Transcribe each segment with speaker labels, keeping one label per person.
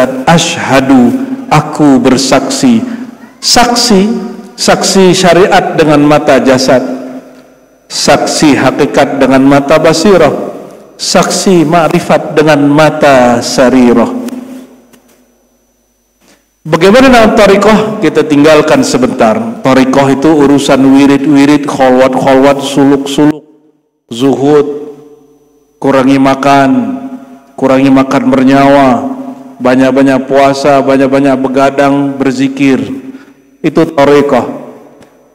Speaker 1: syahadat asyhadu, aku bersaksi. Saksi syariat dengan mata jasad, saksi hakikat dengan mata basirah, saksi ma'rifat dengan mata sarirah. Bagaimana dengan tariqah? Kita tinggalkan sebentar. Tariqah itu urusan wirid-wirid, kholwat-kholwat, suluk-suluk, zuhud, kurangi makan bernyawa, banyak-banyak puasa, banyak-banyak begadang, berzikir. Itu tariqah.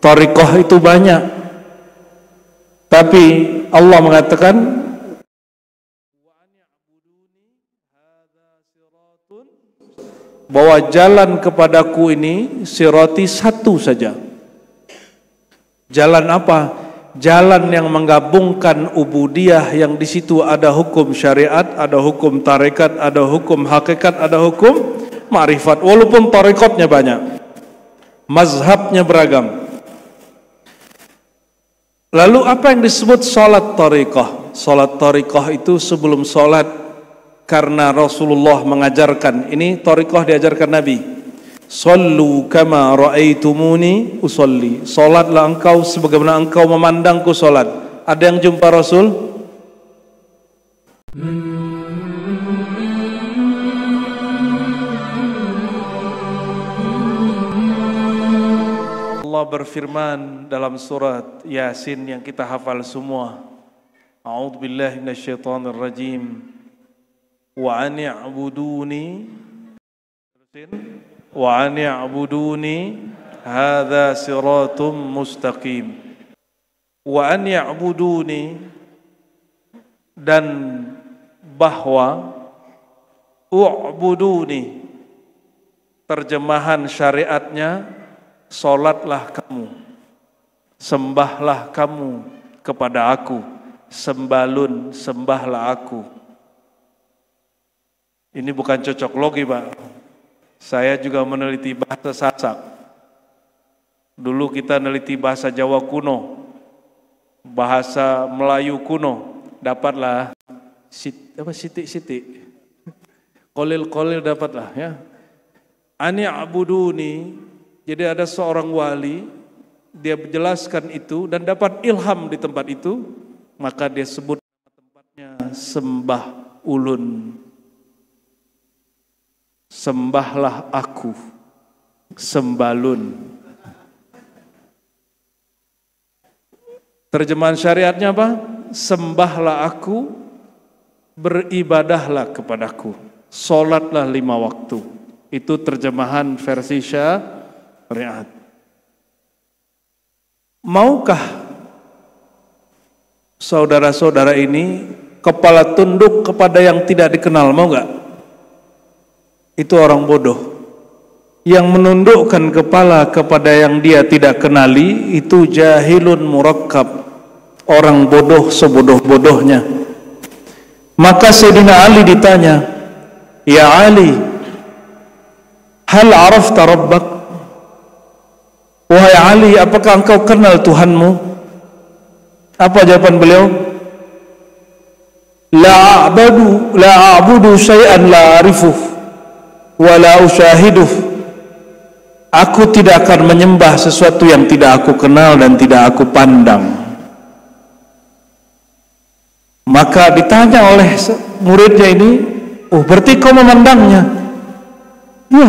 Speaker 1: Tariqah itu banyak. Tapi Allah mengatakan bahwa jalan kepadaku ini sirati satu saja. Jalan apa? Jalan yang menggabungkan ubudiyah, yang di situ ada hukum syariat, ada hukum tarekat, ada hukum hakikat, ada hukum ma'rifat. Walaupun tarekatnya banyak, mazhabnya beragam. Lalu apa yang disebut salat tariqah? Salat tariqah itu sebelum salat, karena Rasulullah mengajarkan, ini tariqah diajarkan Nabi. Sallu kama ra'aitumuni usolli. Salatlah engkau sebagaimana engkau memandangku salat. Ada yang jumpa Rasul? Allah berfirman dalam surat Yasin yang kita hafal semua. A'udzubillahi minasyaitonirrajim. Wa an ya'buduni hadza siratum mustaqim. Wa an ya'buduni, dan bahwa u'buduni, terjemahan syariatnya salatlah kamu, sembahlah kamu kepada aku, sembalun, sembahlah aku. Ini bukan cocok logi, Pak. Saya juga meneliti bahasa Sasak. Dulu kita meneliti bahasa Jawa kuno, bahasa Melayu kuno, dapatlah sitik-sitik. Kolil-kolil dapatlah ya. Ani abuduni. Jadi ada seorang wali, dia menjelaskan itu dan dapat ilham di tempat itu, maka dia sebut tempatnya sembah ulun. Sembahlah aku, sembalun. Terjemahan syariatnya apa? Sembahlah aku, beribadahlah kepadaku, solatlah 5 waktu. Itu terjemahan versi syariat. Maukah saudara-saudara ini kepala tunduk kepada yang tidak dikenal? Mau gak? Itu orang bodoh. Yang menundukkan kepala kepada yang dia tidak kenali, itu jahilun murakkab, orang bodoh sebodoh-bodohnya. Maka Sayyidina Ali ditanya, "Ya Ali, hal arafta rabbak?" Wahai Ali, apakah engkau kenal Tuhanmu? Apa jawaban beliau? La a'budu syai'an la a'rifuh wala usyahiduh. Aku tidak akan menyembah sesuatu yang tidak aku kenal dan tidak aku pandang. Maka ditanya oleh muridnya ini, "Oh, berarti kau memandangnya?" Ya,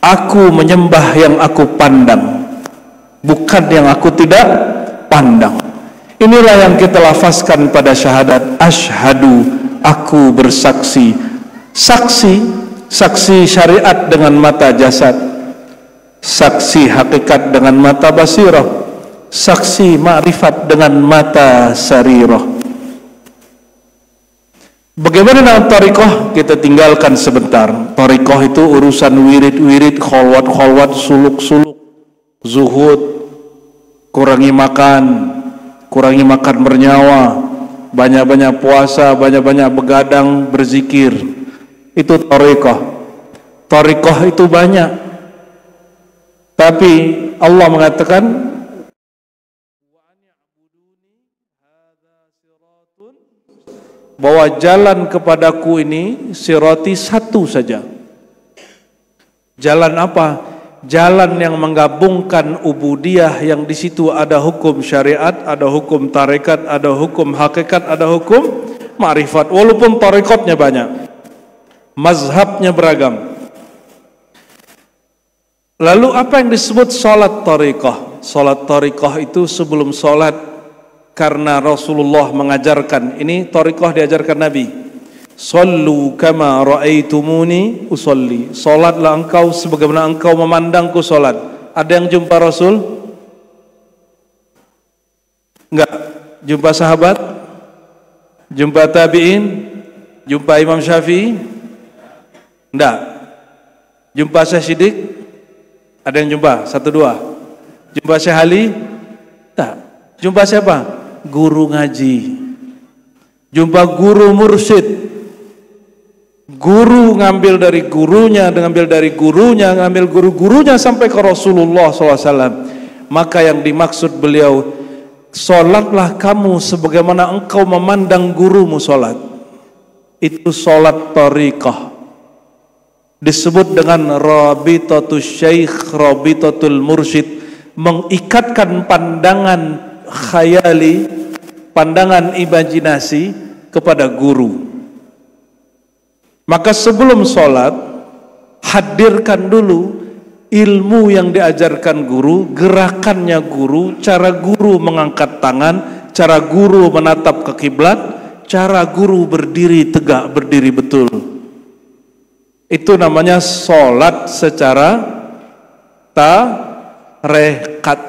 Speaker 1: aku menyembah yang aku pandang, bukan yang aku tidak pandang. Inilah yang kita lafazkan pada syahadat asyhadu, aku bersaksi. Saksi syariat dengan mata jasad, saksi hakikat dengan mata basirah, saksi ma'rifat dengan mata sarirah. Bagaimana dengan tariqah? Kita tinggalkan sebentar. Tariqah itu urusan wirid-wirid, kholwat-kholwat, suluk-suluk, zuhud, kurangi makan bernyawa, banyak-banyak puasa, banyak-banyak begadang, berzikir. Itu tariqah. Tariqah itu banyak. Tapi Allah mengatakan bahwa jalan kepadaku ini sirati satu saja. Jalan apa? Jalan yang menggabungkan ubudiyah, yang di situ ada hukum syariat, ada hukum tarekat, ada hukum hakikat, ada hukum ma'rifat. Walaupun tarekatnya banyak, mazhabnya beragam. Lalu apa yang disebut salat tariqah? Salat tariqah itu sebelum salat, karena Rasulullah mengajarkan, ini tariqah diajarkan Nabi. Sallu kama ra'aitumuni usalli. Salatlah engkau sebagaimana engkau memandangku salat. Ada yang jumpa Rasul? Enggak. Jumpa sahabat? Jumpa tabi'in? Jumpa Imam Syafi'i? Enggak. Jumpa Syekh Siddiq? Ada yang jumpa? Satu dua. Jumpa Syekh Ali? Tak. Jumpa siapa? Guru ngaji. Jumpa guru mursyid. Guru ngambil dari gurunya, ngambil dari gurunya, ngambil guru-gurunya sampai ke Rasulullah SAW. Maka yang dimaksud beliau, solatlah kamu sebagaimana engkau memandang gurumu solat. Itu solat tariqah. Disebut dengan rabitatul syekh, rabitatul mursyid, mengikatkan pandangan khayali, pandangan imajinasi kepada guru. Maka sebelum sholat, hadirkan dulu ilmu yang diajarkan guru, gerakannya guru, cara guru mengangkat tangan, cara guru menatap ke kiblat, cara guru berdiri tegak, berdiri betul. Itu namanya sholat secara tarekat.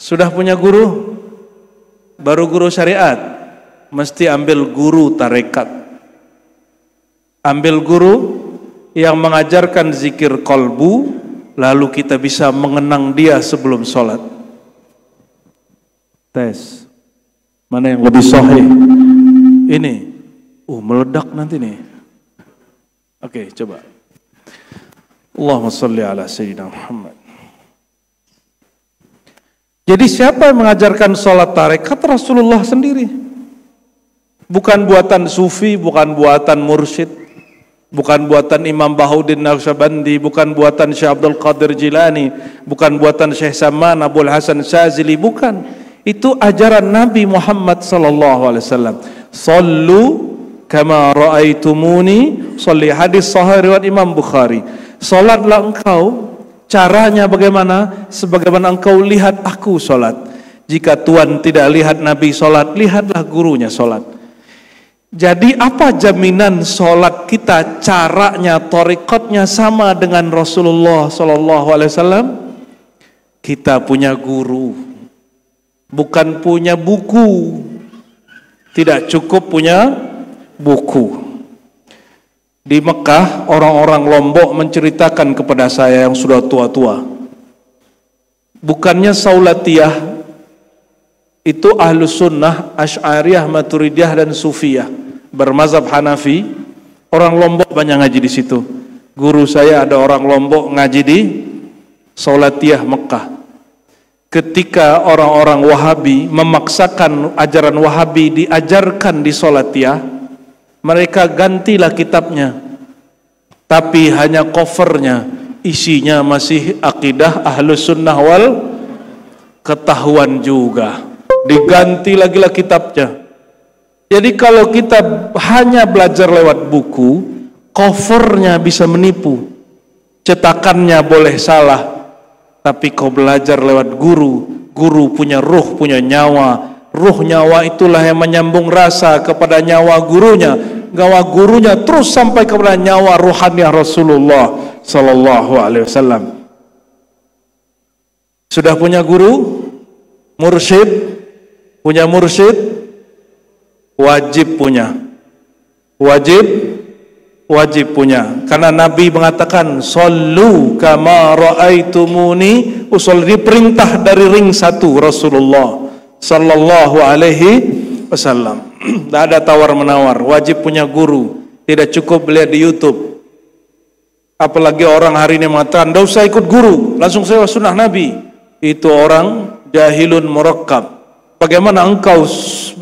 Speaker 1: Sudah punya guru? Baru guru syariat? Mesti ambil guru tarekat. Ambil guru yang mengajarkan zikir qalbu, lalu kita bisa mengenang dia sebelum sholat. Tes. Mana yang lebih sahih? Ini. Meledak nanti nih. Oke, coba. Allahumma sholli ala sayyidina Muhammad. Jadi siapa yang mengajarkan sholat tarekat? Rasulullah sendiri. Bukan buatan sufi, bukan buatan mursyid, bukan buatan Imam Bahuddin Naqsyabandi, bukan buatan Syekh Abdul Qadir Jilani, bukan buatan Syekh Saman Abul Hasan Syazili, bukan. Itu ajaran Nabi Muhammad sallallahu alaihi wasallam. Sallu kama raaitumuni sholli, hadis sahih riwayat Imam Bukhari. Salatlah engkau, caranya bagaimana? Sebagaimana engkau lihat aku salat. Jika tuan tidak lihat Nabi salat, lihatlah gurunya salat. Jadi apa jaminan sholat kita caranya, tariqatnya sama dengan Rasulullah SAW? Kita punya guru, bukan punya buku. Tidak cukup punya buku. Di Mekah orang-orang Lombok menceritakan kepada saya yang sudah tua-tua, bukannya Saulatiyah itu Ahlus Sunnah, Asy'ariyah, Maturidiyah dan Sufiyah bermazhab Hanafi. Orang Lombok banyak ngaji di situ. Guru saya ada orang Lombok ngaji di Saulatiyah Mekah. Ketika orang-orang Wahabi memaksakan ajaran Wahabi diajarkan di Saulatiyah, mereka gantilah kitabnya, tapi hanya covernya isinya masih akidah Ahlus Sunnah wal, ketahuan juga. Diganti lagi lah kitabnya. Jadi kalau kita hanya belajar lewat buku, covernya bisa menipu, cetakannya boleh salah, tapi kau belajar lewat guru, guru punya ruh, punya nyawa. Ruh nyawa itulah yang menyambung rasa kepada nyawa gurunya, nyawa gurunya terus sampai kepada nyawa ruhani Rasulullah sallallahu alaihi wasallam. Sudah punya guru, mursyid, punya mursyid, wajib punya, wajib punya, karena Nabi mengatakan sallu kama raaitumuni usolli, perintah dari ring satu Rasulullah sallallahu alaihi wasallam. Tidak ada tawar menawar, wajib punya guru, tidak cukup lihat di YouTube. Apalagi orang hari ini mengatakan tidak usah ikut guru, langsung saya sunnah Nabi. Itu orang jahilun murakkab, Bagaimana engkau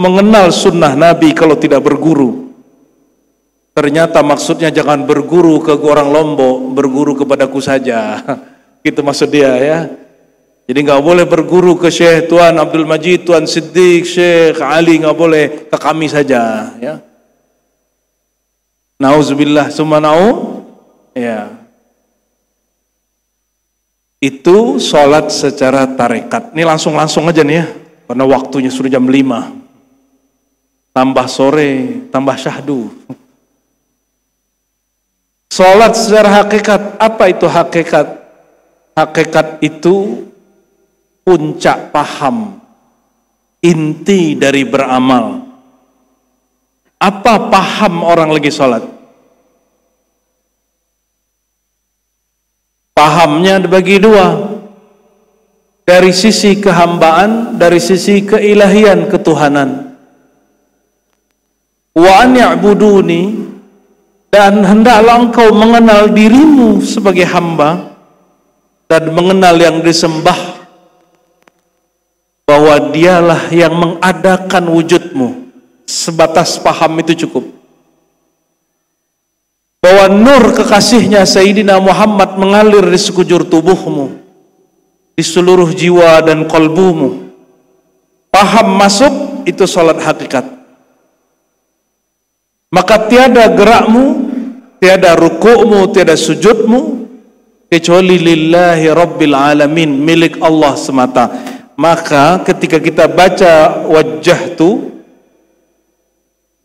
Speaker 1: mengenal sunnah Nabi kalau tidak berguru? Ternyata maksudnya jangan berguru ke orang Lombok, berguru kepadaku saja. Gitu maksud dia ya. Jadi nggak boleh berguru ke Syekh Tuan Abdul Majid, Tuan Siddiq, Syekh Ali, nggak boleh, ke kami saja ya. Nauzubillah summa na'u. Ya. Itu sholat secara tarekat. Ini langsung aja nih ya. Karena waktunya sudah jam 5. Tambah sore, tambah syahdu. Sholat secara hakikat. Apa itu hakikat? Hakikat itu puncak paham, inti dari beramal. Apa paham orang lagi sholat? Pahamnya dibagi dua. Dari sisi kehambaan, dari sisi keilahian, ketuhanan. Wa an ya'buduni, dan hendaklah engkau mengenal dirimu sebagai hamba dan mengenal yang disembah, bahwa dialah yang mengadakan wujudmu. Sebatas paham itu cukup. Bahwa nur kekasihnya Sayyidina Muhammad mengalir di sekujur tubuhmu, di seluruh jiwa dan kolbumu. Paham masuk, itu salat hakikat. Maka tiada gerakmu, tiada rukukmu, tiada sujudmu, kecuali lillahi rabbil alamin, milik Allah semata. Maka ketika kita baca wajjahtu,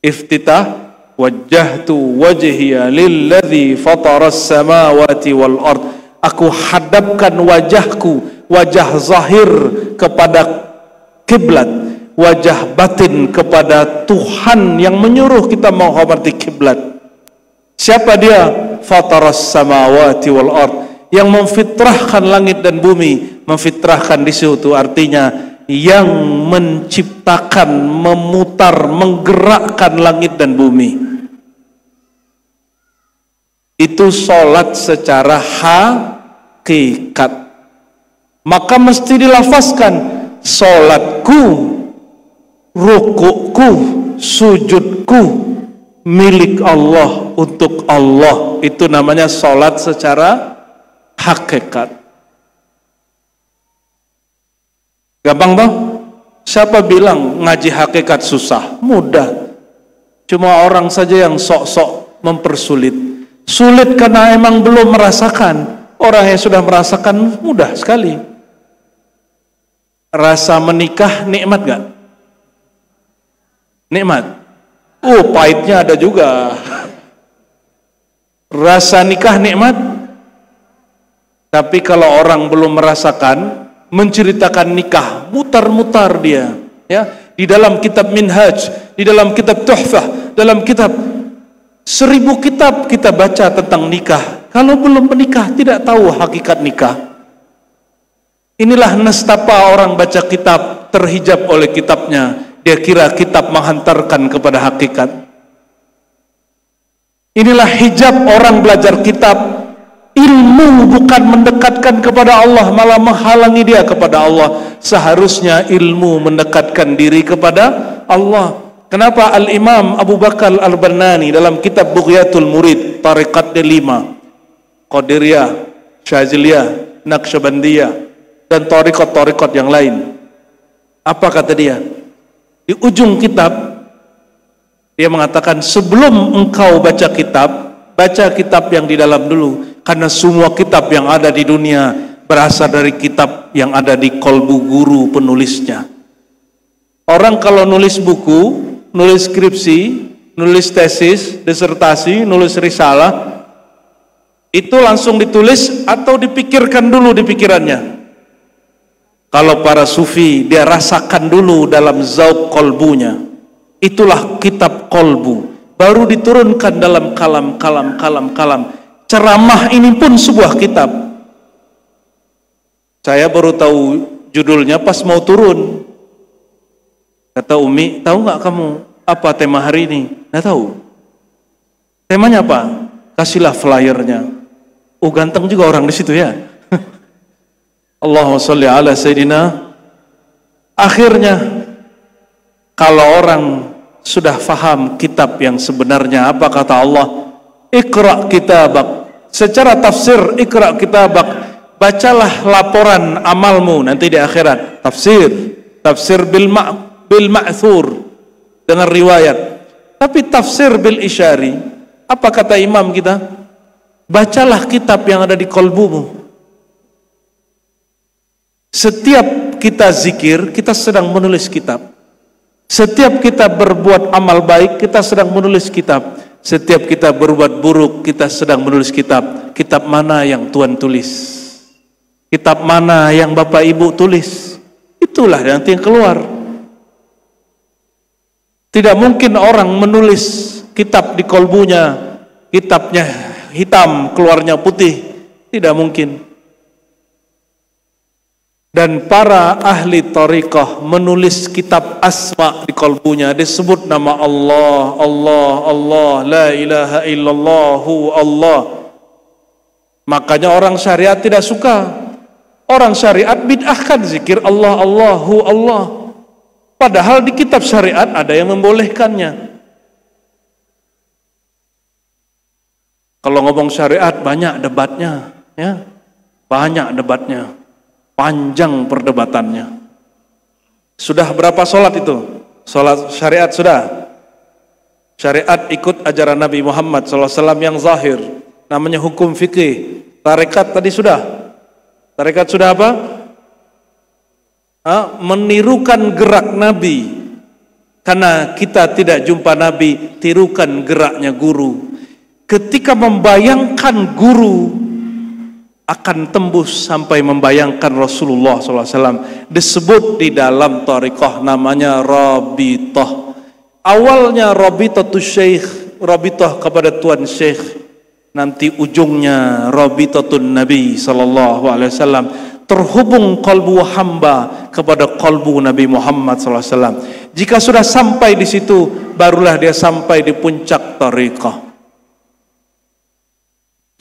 Speaker 1: iftitah, wajjahtu wajhiya lilladzi fataras samawati wal ard, aku hadapkan wajahku, wajah zahir kepada kiblat, wajah batin kepada Tuhan yang menyuruh kita menghormati kiblat. Siapa dia? Fataras samawati wal ard, yang memfitrahkan langit dan bumi. Memfitrahkan di situ artinya yang menciptakan, memutar, menggerakkan langit dan bumi. Itu sholat secara hakikat. Maka mesti dilafazkan, sholatku, rukukku, sujudku milik Allah, untuk Allah. Itu namanya sholat secara hakikat. Gampang toh? Siapa bilang ngaji hakikat susah? Mudah. Cuma orang saja yang sok-sok mempersulit. Sulit karena emang belum merasakan. Orang yang sudah merasakan mudah sekali. Rasa menikah nikmat gak? Nikmat. Pahitnya ada juga. Rasa nikah nikmat. Tapi kalau orang belum merasakan, menceritakan nikah, mutar-mutar dia, ya, di dalam kitab Minhaj, di dalam kitab Tuhfah, dalam kitab 1000 kitab kita baca tentang nikah. Kalau belum menikah tidak tahu hakikat nikah. Inilah nestapa orang baca kitab terhijab oleh kitabnya. Dia kira kitab menghantarkan kepada hakikat. Inilah hijab orang belajar kitab. Ilmu bukan mendekatkan kepada Allah, malah menghalangi dia kepada Allah. Seharusnya ilmu mendekatkan diri kepada Allah. Kenapa Al-Imam Abu Bakar Al-Bannani dalam kitab Bughyatul Murid, tariqatnya 5, Qadiriyah, Syaziliyah, Naqsyabandiyah, dan tariqat-tariqat yang lain, apa kata dia? Di ujung kitab dia mengatakan, sebelum engkau baca kitab yang di dalam dulu. Karena semua kitab yang ada di dunia berasal dari kitab yang ada di kolbu guru penulisnya. Orang kalau nulis buku, nulis skripsi, nulis tesis, disertasi, nulis risalah, itu langsung ditulis atau dipikirkan dulu di pikirannya. Kalau para sufi, dia rasakan dulu dalam zauq kolbunya. Itulah kitab kolbu. Baru diturunkan dalam kalam. Ceramah ini pun sebuah kitab. Saya baru tahu judulnya pas mau turun. Kata Umi, tahu nggak kamu apa tema hari ini? Nggak tahu. Temanya apa? Kasihlah flyernya. Ganteng juga orang di situ ya. Allahumma sholli ala Sayyidina. Akhirnya Kalau orang sudah faham kitab yang sebenarnya, apa kata Allah? Iqra kitabak. Secara tafsir, iqra kitabak, bacalah laporan amalmu nanti di akhirat. Tafsir bil ma'thur dengan riwayat. Tapi tafsir bil isyari, apa kata imam kita? Bacalah kitab yang ada di kolbumu. Setiap kita zikir, kita sedang menulis kitab. Setiap kita berbuat amal baik, kita sedang menulis kitab. Setiap kita berbuat buruk, kita sedang menulis kitab. Kitab mana yang Tuhan tulis? Kitab mana yang Bapak Ibu tulis? Itulah nanti yang keluar. Tidak mungkin orang menulis kitab di kolbunya, kitabnya hitam, keluarnya putih. Tidak mungkin. Dan para ahli thariqah menulis kitab asma di kolbunya, disebut nama Allah, la ilaha illallahu Allah. Makanya orang syariat tidak suka. Orang syariat bid'ahkan zikir Allah, Allahu Allah. Padahal di kitab syariat ada yang membolehkannya. Kalau ngomong syariat banyak debatnya, ya. Banyak debatnya. Panjang perdebatannya. Sudah berapa sholat itu? Sholat syariat sudah. Syariat ikut ajaran Nabi Muhammad SAW yang zahir. Namanya hukum fikih. Tarekat tadi sudah. Tarekat sudah apa? Menirukan gerak Nabi. Karena kita tidak jumpa Nabi, tirukan geraknya guru. Ketika membayangkan guru, akan tembus sampai membayangkan Rasulullah SAW. Disebut di dalam thariqah namanya Rabithah. Awalnya Rabithatus Syekh, Rabithah kepada Tuan Syekh. Nanti ujungnya Rabithatun Nabi SAW. Terhubung kalbu hamba kepada kalbu Nabi Muhammad SAW. Jika sudah sampai di situ, barulah dia sampai di puncak thariqah.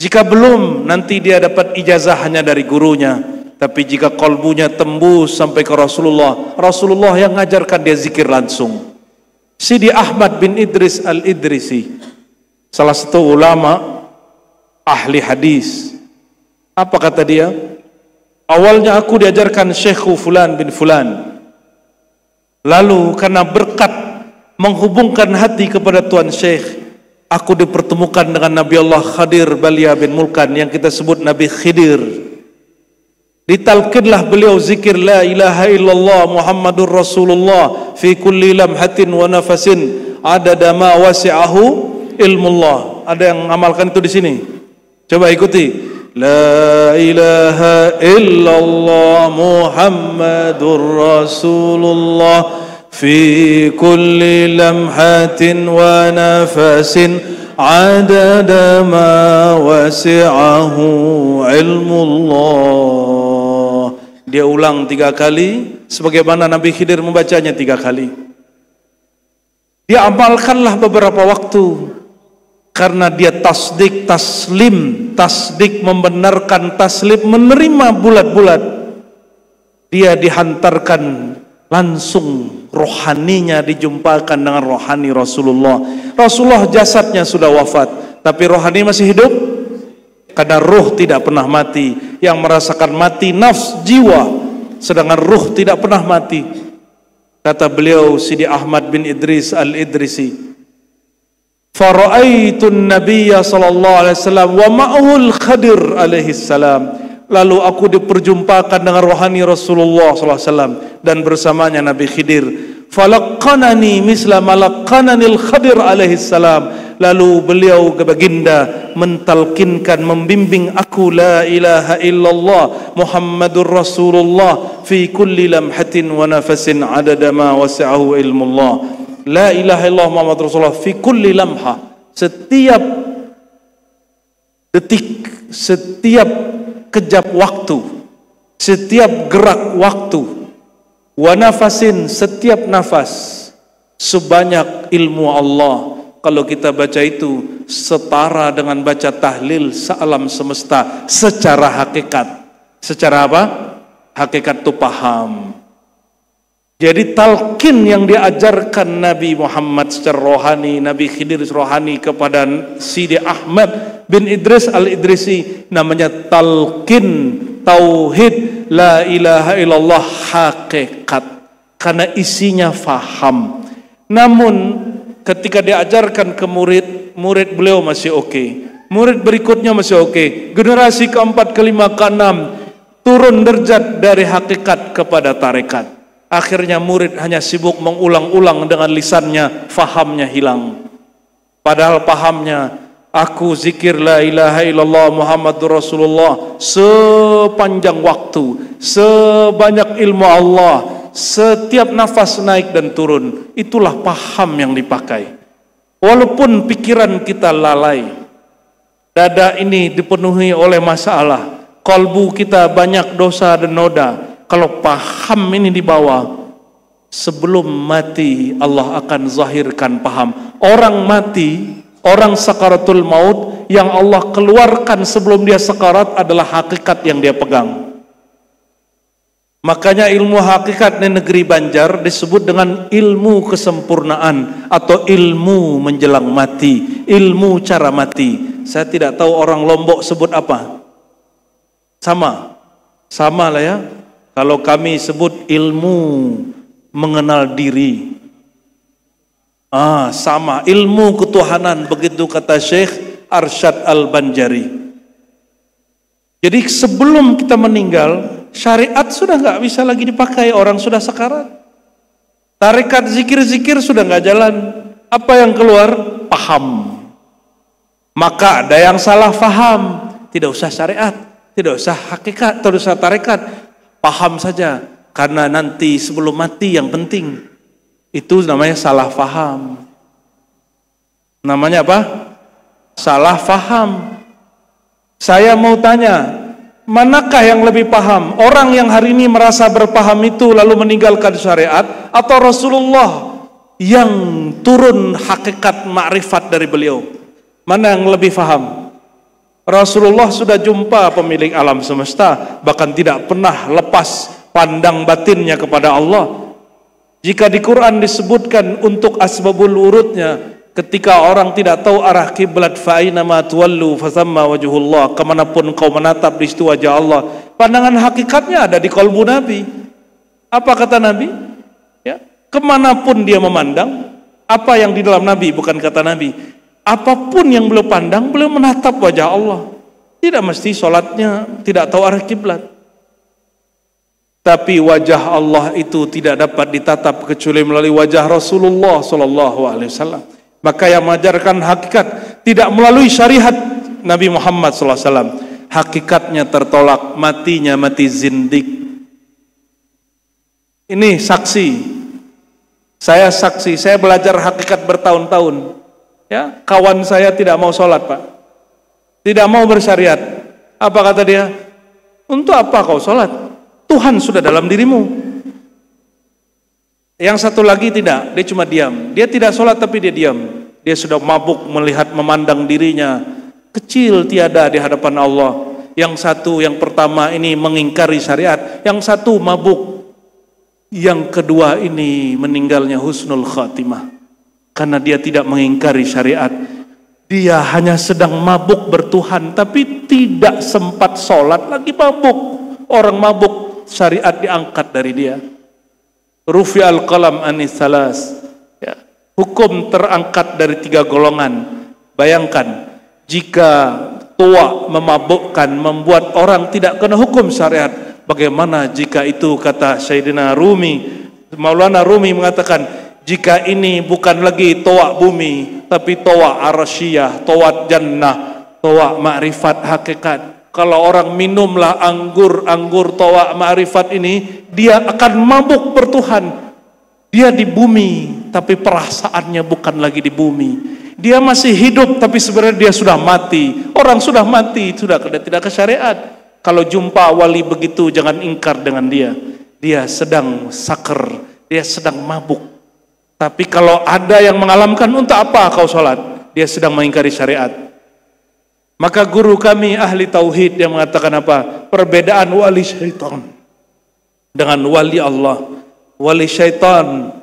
Speaker 1: Jika belum, nanti dia dapat ijazah hanya dari gurunya. Tapi jika kolbunya tembus sampai ke Rasulullah, Rasulullah yang ngajarkan dia zikir langsung. Sidi Ahmad bin Idris al-Idrisi, salah satu ulama ahli hadis. Apa kata dia? Awalnya aku diajarkan Syekhu Fulan bin Fulan. Lalu karena berkat menghubungkan hati kepada Tuan Syekh, aku dipertemukan dengan Nabi Allah Khadir Balia bin Mulkan yang kita sebut Nabi Khidir. Ditalkinlah beliau zikir la ilaha illallah Muhammadur Rasulullah fi kulli lamhatin wa nafasin adada ma wasi'ahu ilmullah. Ada yang amalkan itu di sini? Coba ikuti. La ilaha illallah Muhammadur Rasulullah fi kulli lamhatin wa nafasin adada ma wasi'ahu ilmullah. Dia ulang 3 kali sebagaimana Nabi Khidir membacanya 3 kali. Dia amalkanlah beberapa waktu karena dia tasdik taslim, tasdik membenarkan, taslim menerima bulat-bulat. Dia dihantarkan langsung, rohaninya dijumpakan dengan rohani Rasulullah. Rasulullah jasadnya sudah wafat, tapi rohani masih hidup. Karena ruh tidak pernah mati. Yang merasakan mati nafs, jiwa, sedangkan ruh tidak pernah mati. Kata beliau Sidi Ahmad bin Idris al-Idrisi, fara'aitun nabiyya sallallahu alaihi wasallam wa ma'ahul Khadir alaihi salam. Lalu aku diperjumpakan dengan rohani Rasulullah SAW dan bersamanya Nabi Khidir. Falaqqanani misla malaqqananil Khadir alaihi salam. Lalu beliau baginda mentalkinkan, membimbing aku la ilaha illallah Muhammadur Rasulullah fi kulli lamhatin wa nafasin adada ma wasi'ahu ilmullah. La ilaha illallah Muhammadur Rasulullah fi kulli lamha. Setiap detik, setiap kejap waktu, setiap gerak waktu, wa nafasin, setiap nafas, sebanyak ilmu Allah. Kalau kita baca itu setara dengan baca tahlil sealam semesta secara hakikat. Secara apa? Hakikat itu paham. Jadi talqin yang diajarkan Nabi Muhammad secara rohani, Nabi Khidir rohani kepada Sidi Ahmad bin Idris al-Idrisi, namanya talqin tauhid la ilaha illallah hakikat, karena isinya faham. Namun ketika diajarkan ke murid beliau masih oke, murid berikutnya masih oke, generasi keempat, kelima, keenam turun derajat dari hakikat kepada tarekat. Akhirnya murid hanya sibuk mengulang-ulang dengan lisannya, fahamnya hilang. Padahal pahamnya, aku zikir la ilaha illallah Muhammadur Rasulullah sepanjang waktu, sebanyak ilmu Allah, setiap nafas naik dan turun. Itulah paham yang dipakai. Walaupun pikiran kita lalai, dada ini dipenuhi oleh masalah, kalbu kita banyak dosa dan noda. Kalau paham ini dibawa, sebelum mati Allah akan zahirkan paham. Orang mati, orang sakaratul maut, yang Allah keluarkan sebelum dia sekarat adalah hakikat yang dia pegang. Makanya ilmu hakikat di negeri Banjar disebut dengan ilmu kesempurnaan atau ilmu menjelang mati, ilmu cara mati. Saya tidak tahu orang Lombok sebut apa. Sama lah ya. Kalau kami sebut ilmu mengenal diri, sama ilmu ketuhanan, begitu kata Syekh Arsyad Al-Banjari. Jadi sebelum kita meninggal, syariat sudah nggak bisa lagi dipakai, orang sudah sekarat. Tarekat zikir-zikir sudah nggak jalan. Apa yang keluar? Paham. Maka ada yang salah paham, tidak usah syariat, tidak usah hakikat, tidak usah tarekat. Paham saja, karena nanti sebelum mati yang penting. Itu namanya salah faham. Namanya apa? Salah faham. Saya mau tanya, manakah yang lebih paham? Orang yang hari ini merasa berpaham itu lalu meninggalkan syariat, atau Rasulullah yang turun hakikat ma'rifat dari beliau? Mana yang lebih paham? Rasulullah sudah jumpa pemilik alam semesta, bahkan tidak pernah lepas pandang batinnya kepada Allah. Jika di Quran disebutkan untuk asbabul wurudnya, ketika orang tidak tahu arah kiblat, fa aina ma tuwallu fasamma wajhullah, kemanapun kau menatap di situ wajah Allah. Pandangan hakikatnya ada di kalbu Nabi. Apa kata Nabi? Ya, kemanapun dia memandang, apa yang di dalam Nabi bukan kata Nabi. Apapun yang beliau pandang, beliau menatap wajah Allah. Tidak mesti sholatnya tidak tahu arah kiblat. Tapi wajah Allah itu tidak dapat ditatap kecuali melalui wajah Rasulullah SAW. Maka yang mengajarkan hakikat tidak melalui syariat Nabi Muhammad SAW. Hakikatnya tertolak, matinya mati zindik. Ini saksi. Saya saksi, saya belajar hakikat bertahun-tahun. Ya, kawan saya tidak mau sholat, Pak. Tidak mau bersyariat. Apa kata dia? Untuk apa kau sholat? Tuhan sudah dalam dirimu. Yang satu lagi tidak, dia cuma diam. Dia tidak sholat tapi dia diam. Dia sudah mabuk melihat, memandang dirinya kecil tiada di hadapan Allah. Yang satu, yang pertama ini mengingkari syariat. Yang satu mabuk. Yang kedua ini meninggalnya husnul khatimah. Karena dia tidak mengingkari syariat. Dia hanya sedang mabuk bertuhan, tapi tidak sempat sholat, lagi mabuk. Orang mabuk, syariat diangkat dari dia. Rufi al-qalam anis salas. Ya. Hukum terangkat dari 3 golongan. Bayangkan, jika tua memabukkan, membuat orang tidak kena hukum syariat, bagaimana jika itu, kata Sayyidina Rumi, Maulana Rumi mengatakan, jika ini bukan lagi toa bumi, tapi toa arsyiyah, toa jannah, toa ma'rifat hakikat. Kalau orang minumlah anggur toa ma'rifat ini, dia akan mabuk bertuhan. Dia di bumi, tapi perasaannya bukan lagi di bumi. Dia masih hidup, tapi sebenarnya dia sudah mati. Orang sudah mati, sudah tidak ke syariat. Kalau jumpa wali begitu, jangan ingkar dengan dia. Dia sedang saker, dia sedang mabuk. Tapi kalau ada yang mengalamkan, untuk apa kau sholat? Dia sedang mengingkari syariat. Maka guru kami ahli tauhid yang mengatakan apa? Perbedaan wali syaitan dengan wali Allah. wali syaitan,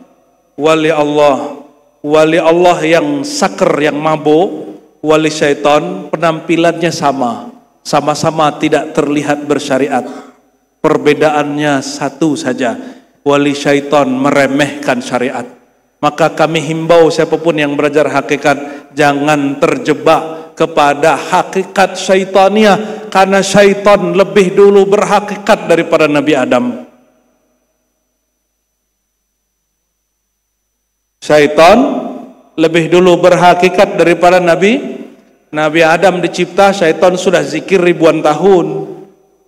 Speaker 1: wali Allah. Wali Allah yang saker, yang mabuk, wali syaitan penampilannya sama, sama-sama tidak terlihat bersyariat. Perbedaannya satu saja, wali syaitan meremehkan syariat. Maka kami himbau siapapun yang belajar hakikat, jangan terjebak kepada hakikat syaitaniah, karena syaitan lebih dulu berhakikat daripada Nabi Adam. Syaitan lebih dulu berhakikat daripada Nabi Adam dicipta, syaitan sudah zikir ribuan tahun,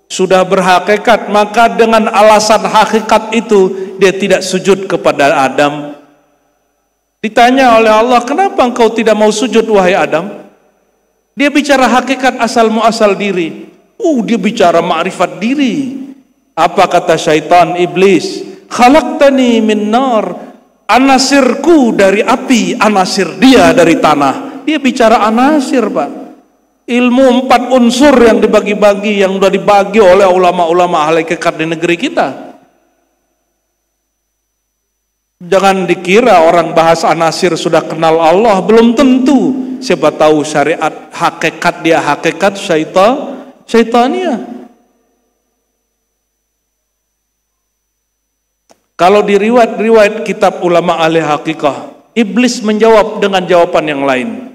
Speaker 1: sudah berhakikat. Maka dengan alasan hakikat itu dia tidak sujud kepada Adam. Ditanya oleh Allah, kenapa engkau tidak mau sujud wahai Adam? Dia bicara hakikat asal muasal diri. Dia bicara ma'rifat diri. Apa kata syaitan, iblis? Khalaqtani min nar, anasirku dari api, anasir dia dari tanah. Dia bicara anasir, Pak. Ilmu 4 unsur yang dibagi-bagi, yang sudah dibagi oleh ulama-ulama ahli hakikat di negeri kita. Jangan dikira orang bahas anasir sudah kenal Allah, belum tentu. Siapa tahu syariat hakikat dia hakikat syaitania. Kalau di riwayat-riwayat kitab ulama ahli hakikah, iblis menjawab dengan jawaban yang lain.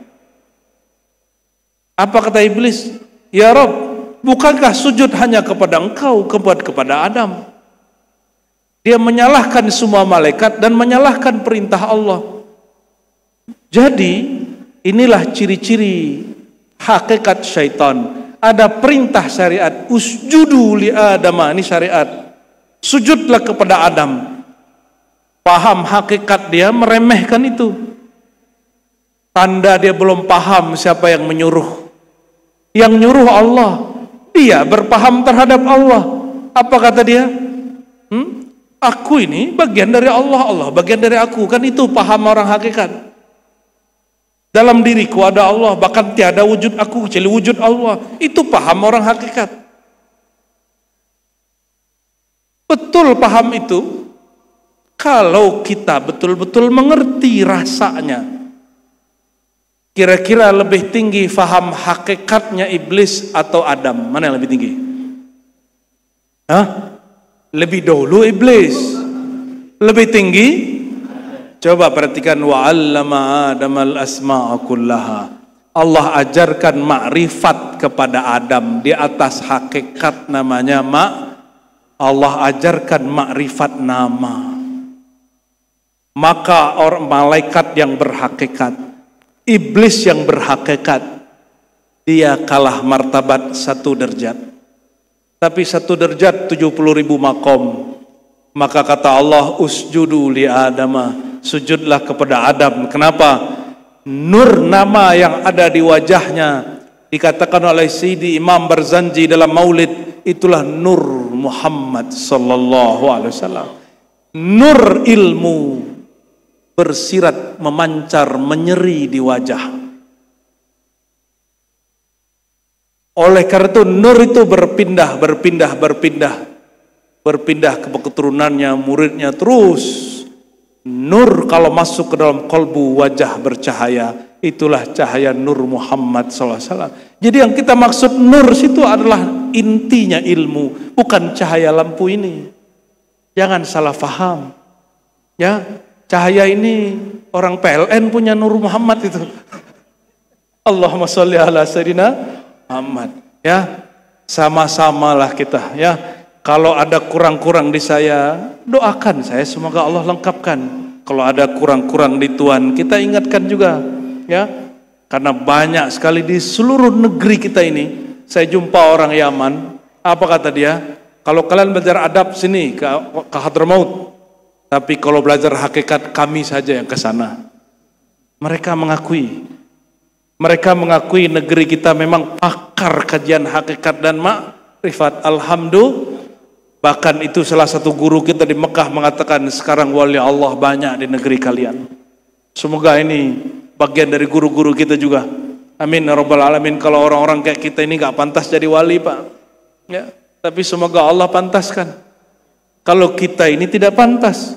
Speaker 1: Apa kata iblis? Ya Rabb, bukankah sujud hanya kepada engkau, kepada Adam? Dia menyalahkan semua malaikat dan menyalahkan perintah Allah. Jadi inilah ciri-ciri hakikat syaitan. Ada perintah syariat, usjudu li Adama, ini syariat. Sujudlah kepada Adam. Paham hakikat dia, meremehkan itu. Tanda dia belum paham siapa yang menyuruh. Yang nyuruh Allah. Dia berpaham terhadap Allah. Apa kata dia? Aku ini bagian dari Allah, Allah bagian dari aku. Kan itu paham orang hakikat. Dalam diriku ada Allah, bahkan tiada wujud aku kecuali wujud Allah. Itu paham orang hakikat. Betul paham itu kalau kita betul-betul mengerti rasanya. Kira-kira lebih tinggi faham hakikatnya iblis atau Adam? Mana yang lebih tinggi? Lebih dahulu iblis. Lebih tinggi? Coba perhatikan, wa'allama Adamal asma'a kullaha. Allah ajarkan makrifat kepada Adam di atas hakikat namanya Allah ajarkan makrifat nama. Maka orang malaikat yang berhakikat, iblis yang berhakikat, dia kalah martabat 1 derajat. Tapi 1 derajat 70.000 makom. Maka kata Allah, usjudu li Adama, sujudlah kepada Adam. Kenapa? Nur nama yang ada di wajahnya, dikatakan oleh Sayyidi Imam Barzanji dalam Maulid, itulah Nur Muhammad sallallahu alaihi wasallam. Nur ilmu bersirat, memancar, menyeri di wajah. Oleh karena itu nur itu berpindah ke keturunannya, muridnya terus. Nur kalau masuk ke dalam kalbu, wajah bercahaya, itulah cahaya Nur Muhammad SAW. Jadi yang kita maksud nur situ adalah intinya ilmu, bukan cahaya lampu ini. Jangan salah faham. Ya, cahaya ini orang PLN punya Nur Muhammad itu. Allahumma sholli ala sayyidina Muhammad. Ya, sama-samalah kita. Ya, kalau ada kurang-kurang di saya, doakan saya semoga Allah lengkapkan. Kalau ada kurang-kurang di Tuhan, kita ingatkan juga. Ya, karena banyak sekali di seluruh negeri kita ini. Saya jumpa orang Yaman. Apa kata dia? Kalau kalian belajar adab sini ke Hadramaut. Tapi kalau belajar hakikat kami saja yang ke sana. Mereka mengakui negeri kita memang pakar kajian hakikat dan makrifat. Alhamdulillah. Bahkan itu salah satu guru kita di Mekah mengatakan, sekarang wali Allah banyak di negeri kalian. Semoga ini bagian dari guru-guru kita juga. Amin ya rabbal alamin. Kalau orang-orang kayak kita ini gak pantas jadi wali, Pak. Ya, tapi semoga Allah pantaskan. Kalau kita ini tidak pantas.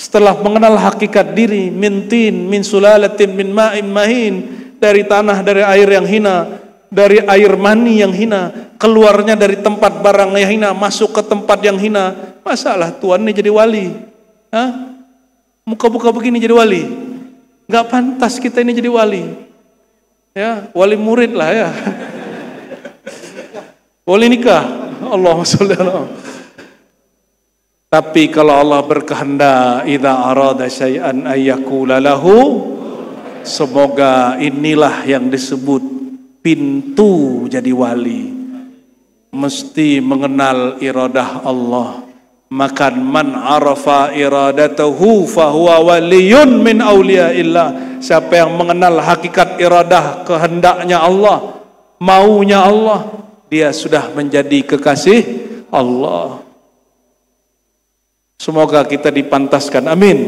Speaker 1: Setelah mengenal hakikat diri, min tin, min sulalatin, min ma'in mahin, dari tanah, dari air yang hina, dari air mani yang hina, keluarnya dari tempat barang yang hina, masuk ke tempat yang hina. Masalah Tuhan ini jadi wali? Hah? Muka-muka begini jadi wali? Gak pantas kita ini jadi wali. Ya, wali murid lah ya. Wali nikah. Allahumma sholli ala. Tapi kalau Allah berkehendak, idza arada syai'an ayyakula lahu, semoga inilah yang disebut pintu jadi wali. Mesti mengenal iradah Allah. Maka man arafa iradatahu fahuwa waliyun min awliyaillah. Siapa yang mengenal hakikat iradah, kehendaknya Allah, maunya Allah, dia sudah menjadi kekasih Allah. Semoga kita dipantaskan, amin.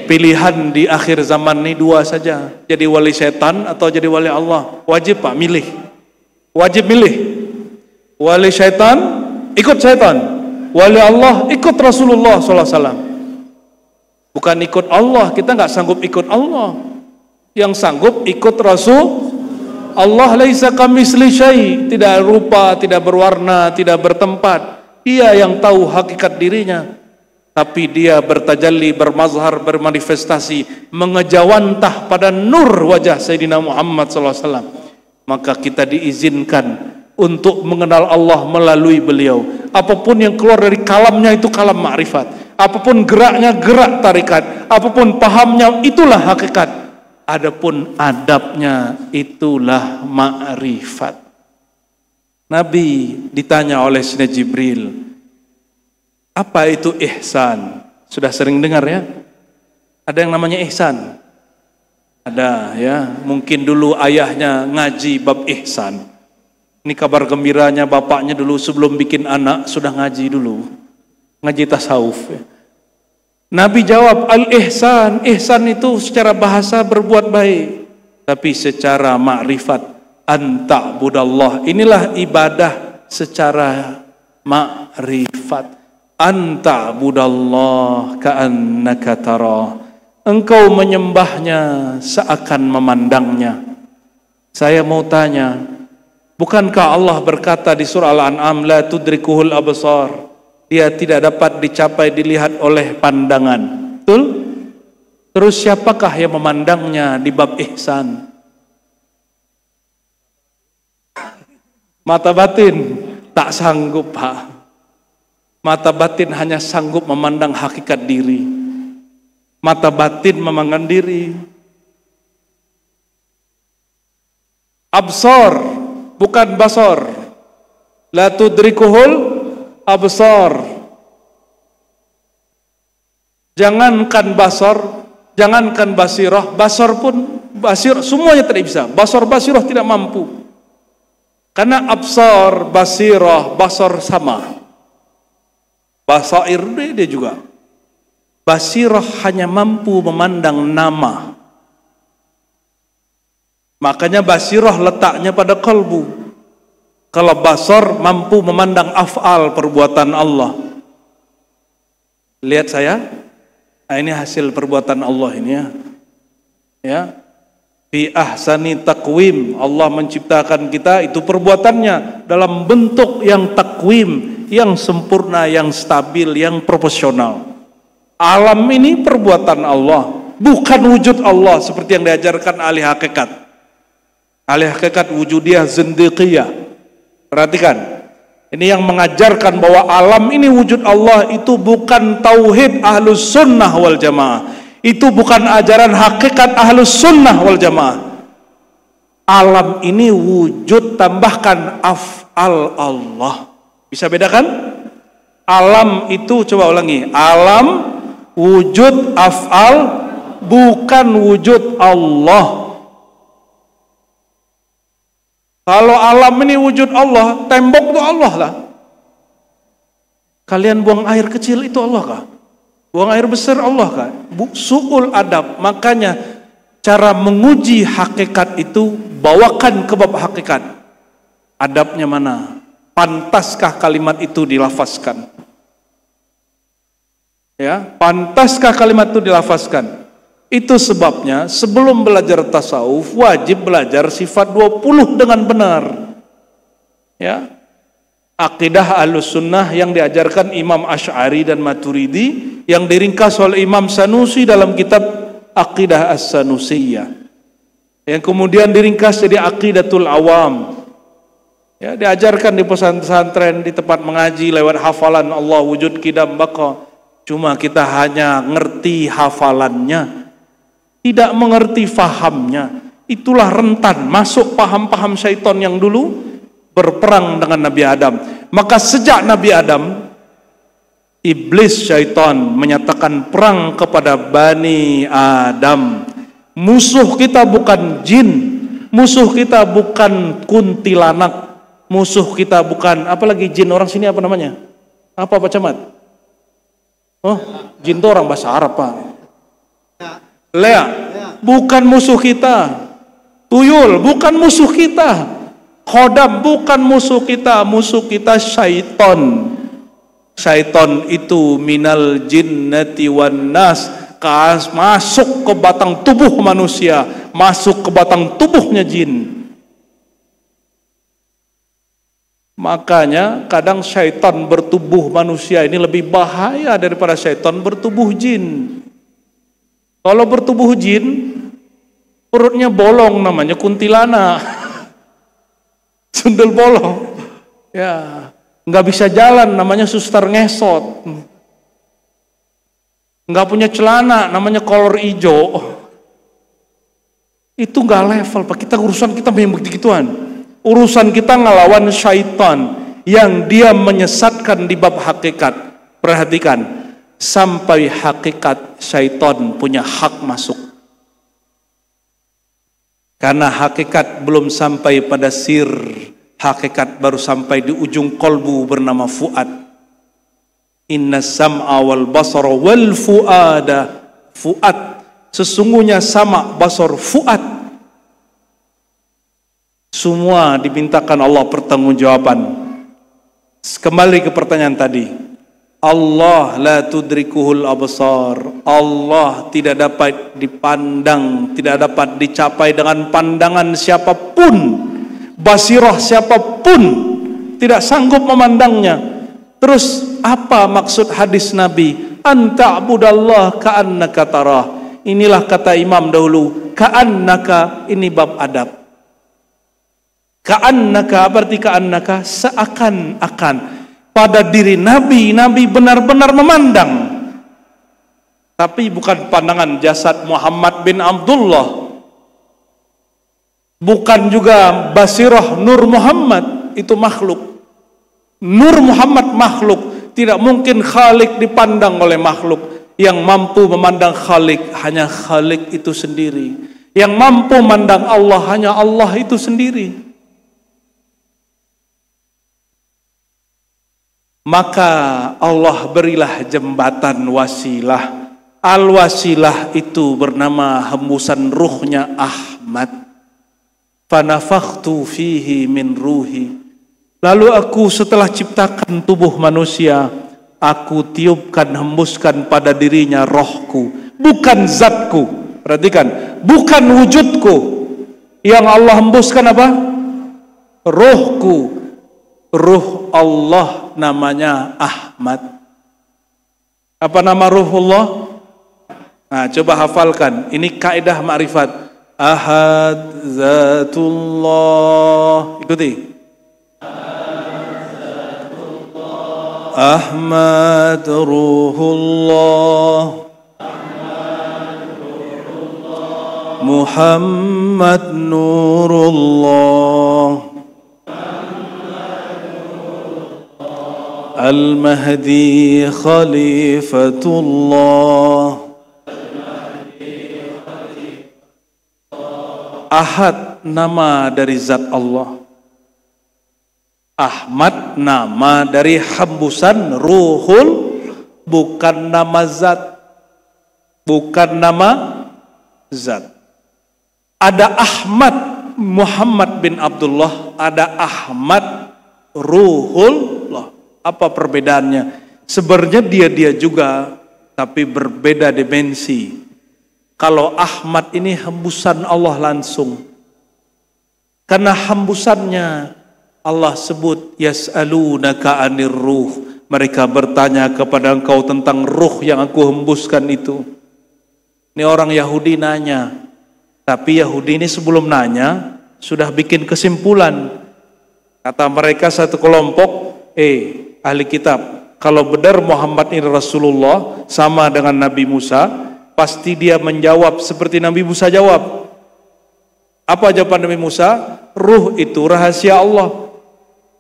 Speaker 1: Pilihan di akhir zaman ini dua saja, jadi wali setan atau jadi wali Allah. Wajib Pak, milih. Wajib milih. Wali setan, ikut setan. Wali Allah, ikut Rasulullah SAW. Bukan ikut Allah, kita nggak sanggup ikut Allah. Yang sanggup ikut Rasul. Allah laisa kamitsli syai', tidak rupa, tidak berwarna, tidak bertempat. Dia yang tahu hakikat dirinya. Tapi dia bertajalli, bermazhar, bermanifestasi, mengejawantah pada nur wajah Sayyidina Muhammad SAW. Maka kita diizinkan untuk mengenal Allah melalui beliau. Apapun yang keluar dari kalamnya itu kalam ma'rifat. Apapun geraknya gerak tarikat. Apapun pahamnya itulah hakikat. Adapun adabnya itulah ma'rifat. Nabi ditanya oleh Sayyidina Jibril, apa itu ihsan? Sudah sering dengar ya? Ada yang namanya ihsan? Ada ya. Mungkin dulu ayahnya ngaji bab ihsan. Ini kabar gembiranya, bapaknya dulu sebelum bikin anak sudah ngaji dulu. Ngaji tasawuf ya. Nabi jawab, al-ihsan. Ihsan itu secara bahasa berbuat baik. Tapi secara ma'rifat, anta'budallah. Inilah ibadah secara ma'rifat. Anta'budallah ka'annaka tarah. Engkau menyembahnya seakan memandangnya. Saya mau tanya, bukankah Allah berkata di surah Al-An'am, la tudrikuhul absar, dia tidak dapat dicapai dilihat oleh pandangan. Betul? Terus siapakah yang memandangnya di bab ihsan? Mata batin tak sanggup Pak. Mata batin hanya sanggup memandang hakikat diri. Mata batin memandang diri. Absar, bukan basar. La tudrikuhul absar. Jangankan basar, jangankan basirah, basar pun, basir semuanya tidak bisa. Basar, basirah tidak mampu. Karena absar, basirah, basar sama. Basair dia juga. Basirah hanya mampu memandang nama. Makanya basirah letaknya pada kalbu. Kalau basar mampu memandang af'al, perbuatan Allah. Lihat saya. Nah, ini hasil perbuatan Allah ini ya. Ya. Fi ahsani taqwim. Allah menciptakan kita, itu perbuatannya dalam bentuk yang takwim, yang sempurna, yang stabil, yang proporsional. Alam ini perbuatan Allah, bukan wujud Allah seperti yang diajarkan ahli hakikat. Ahli hakikat wujudiyah zindiqiyah. Perhatikan, ini yang mengajarkan bahwa alam ini wujud Allah, itu bukan tauhid ahlus sunnah wal jamaah. Itu bukan ajaran hakikat ahlus sunnah wal jamaah. Alam ini wujud tambahkan af'al Allah. Bisa bedakan? Alam itu, coba ulangi. Alam, wujud, af'al, bukan wujud Allah. Kalau alam ini wujud Allah, tembok itu Allah lah. Kalian buang air kecil itu Allah kah? Buang air besar Allah kah? Su'ul adab. Makanya cara menguji hakikat itu bawakan ke bab hakikat. Adabnya mana? Pantaskah kalimat itu dilafazkan? Ya, pantaskah kalimat itu dilafazkan? Itu sebabnya sebelum belajar tasawuf wajib belajar sifat 20 dengan benar. Ya. Akidah Ahlussunnah yang diajarkan Imam Asy'ari dan Maturidi yang diringkas oleh Imam Sanusi dalam kitab Aqidah As-Sanusiyah. Yang kemudian diringkas jadi Aqidatul Awam. Ya, diajarkan di pesantren, di tempat mengaji lewat hafalan Allah wujud qidam baqa. Cuma kita hanya ngerti hafalannya, tidak mengerti fahamnya. Itulah rentan masuk paham-paham syaitan yang dulu berperang dengan Nabi Adam. Maka sejak Nabi Adam, iblis syaitan menyatakan perang kepada Bani Adam. Musuh kita bukan jin, musuh kita bukan kuntilanak, musuh kita bukan apalagi jin. Orang sini apa namanya? Apa Pak Camat? Oh, jin itu orang bahasa Arab Pak. Lea, bukan musuh kita. Tuyul bukan musuh kita. Khodam bukan musuh kita. Musuh kita syaiton. Syaiton itu minal jinnati wan nas, masuk ke batang tubuh manusia, masuk ke batang tubuhnya jin. Makanya kadang syaitan bertubuh manusia ini lebih bahaya daripada syaitan bertubuh jin. Kalau bertubuh jin, perutnya bolong, namanya kuntilanak. Sundel bolong. Ya, nggak bisa jalan, namanya suster ngesot. Nggak punya celana, namanya kolor ijo. Itu nggak level, Pak. Urusan kita memang begitu-gituan. Urusan kita ngelawan syaitan yang dia menyesatkan di bab hakikat. Perhatikan, sampai hakikat syaitan punya hak masuk. Karena hakikat belum sampai pada sir, hakikat baru sampai di ujung kolbu bernama fuad. Inna sam'a wal basara wal fuada. Fuad, sesungguhnya sama, basar, fuad. Semua dimintakan Allah pertanggungjawaban. Kembali ke pertanyaan tadi. Allah la tudrikuhul absar. Allah tidak dapat dipandang, tidak dapat dicapai dengan pandangan siapapun. Basirah siapapun tidak sanggup memandangnya. Terus apa maksud hadis Nabi? Anta'budallah ka'annaka tarah. Inilah kata imam dahulu, ka'annaka, ini bab adab. Ka'annaka berarti ka'annaka seakan-akan. Pada diri Nabi, Nabi benar-benar memandang. Tapi bukan pandangan jasad Muhammad bin Abdullah. Bukan juga basirah Nur Muhammad, itu makhluk. Nur Muhammad makhluk. Tidak mungkin Khalik dipandang oleh makhluk. Yang mampu memandang Khalik hanya Khalik itu sendiri. Yang mampu memandang Allah hanya Allah itu sendiri. Maka Allah berilah jembatan wasilah. Al-wasilah itu bernama hembusan ruhnya Ahmad. Fanafakhtu fihi min ruhi. Lalu aku setelah ciptakan tubuh manusia, aku tiupkan, hembuskan pada dirinya rohku. Bukan zatku. Perhatikan, bukan wujudku. Yang Allah hembuskan apa? Rohku. Ruh Allah namanya Ahmad. Apa nama ruhullah? Nah, coba hafalkan. Ini kaidah ma'rifat. Ahad zatullah. Ikuti. Ahmad ruhullah. Muhammad nurullah. Al-Mahdi Khalifatullah. Ahad nama dari zat Allah. Ahmad nama dari hembusan ruhul, bukan nama zat. Bukan nama zat. Ada Ahmad Muhammad bin Abdullah, ada Ahmad ruhullah. Apa perbedaannya? Sebenarnya dia juga tapi berbeda dimensi. Kalau Ahmad ini hembusan Allah langsung. Karena hembusannya Allah sebut yas'alunaka 'anir ruh. Mereka bertanya kepada engkau tentang ruh yang aku hembuskan itu. Ini orang Yahudi nanya. Tapi Yahudi ini sebelum nanya sudah bikin kesimpulan. Kata mereka satu kelompok, ahli kitab, kalau benar Muhammad ini Rasulullah sama dengan Nabi Musa, pasti dia menjawab seperti Nabi Musa jawab. Apa jawaban Nabi Musa? Ruh itu rahasia Allah.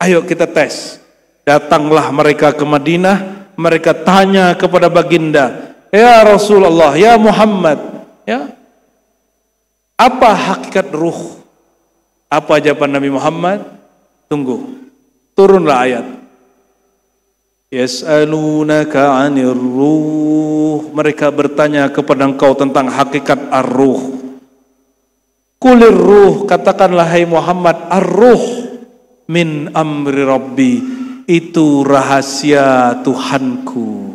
Speaker 1: Ayo kita tes. Datanglah mereka ke Madinah, mereka tanya kepada baginda, ya Rasulullah, ya Muhammad, ya, apa hakikat ruh? Apa jawaban Nabi Muhammad? Tunggu, turunlah ayat. Yas'alunaka 'anir ruh. Mereka bertanya kepada engkau tentang hakikat ar-ruh. Kulir ruh, katakanlah hai Muhammad, ar-ruh min amri rabbi, itu rahasia Tuhanku.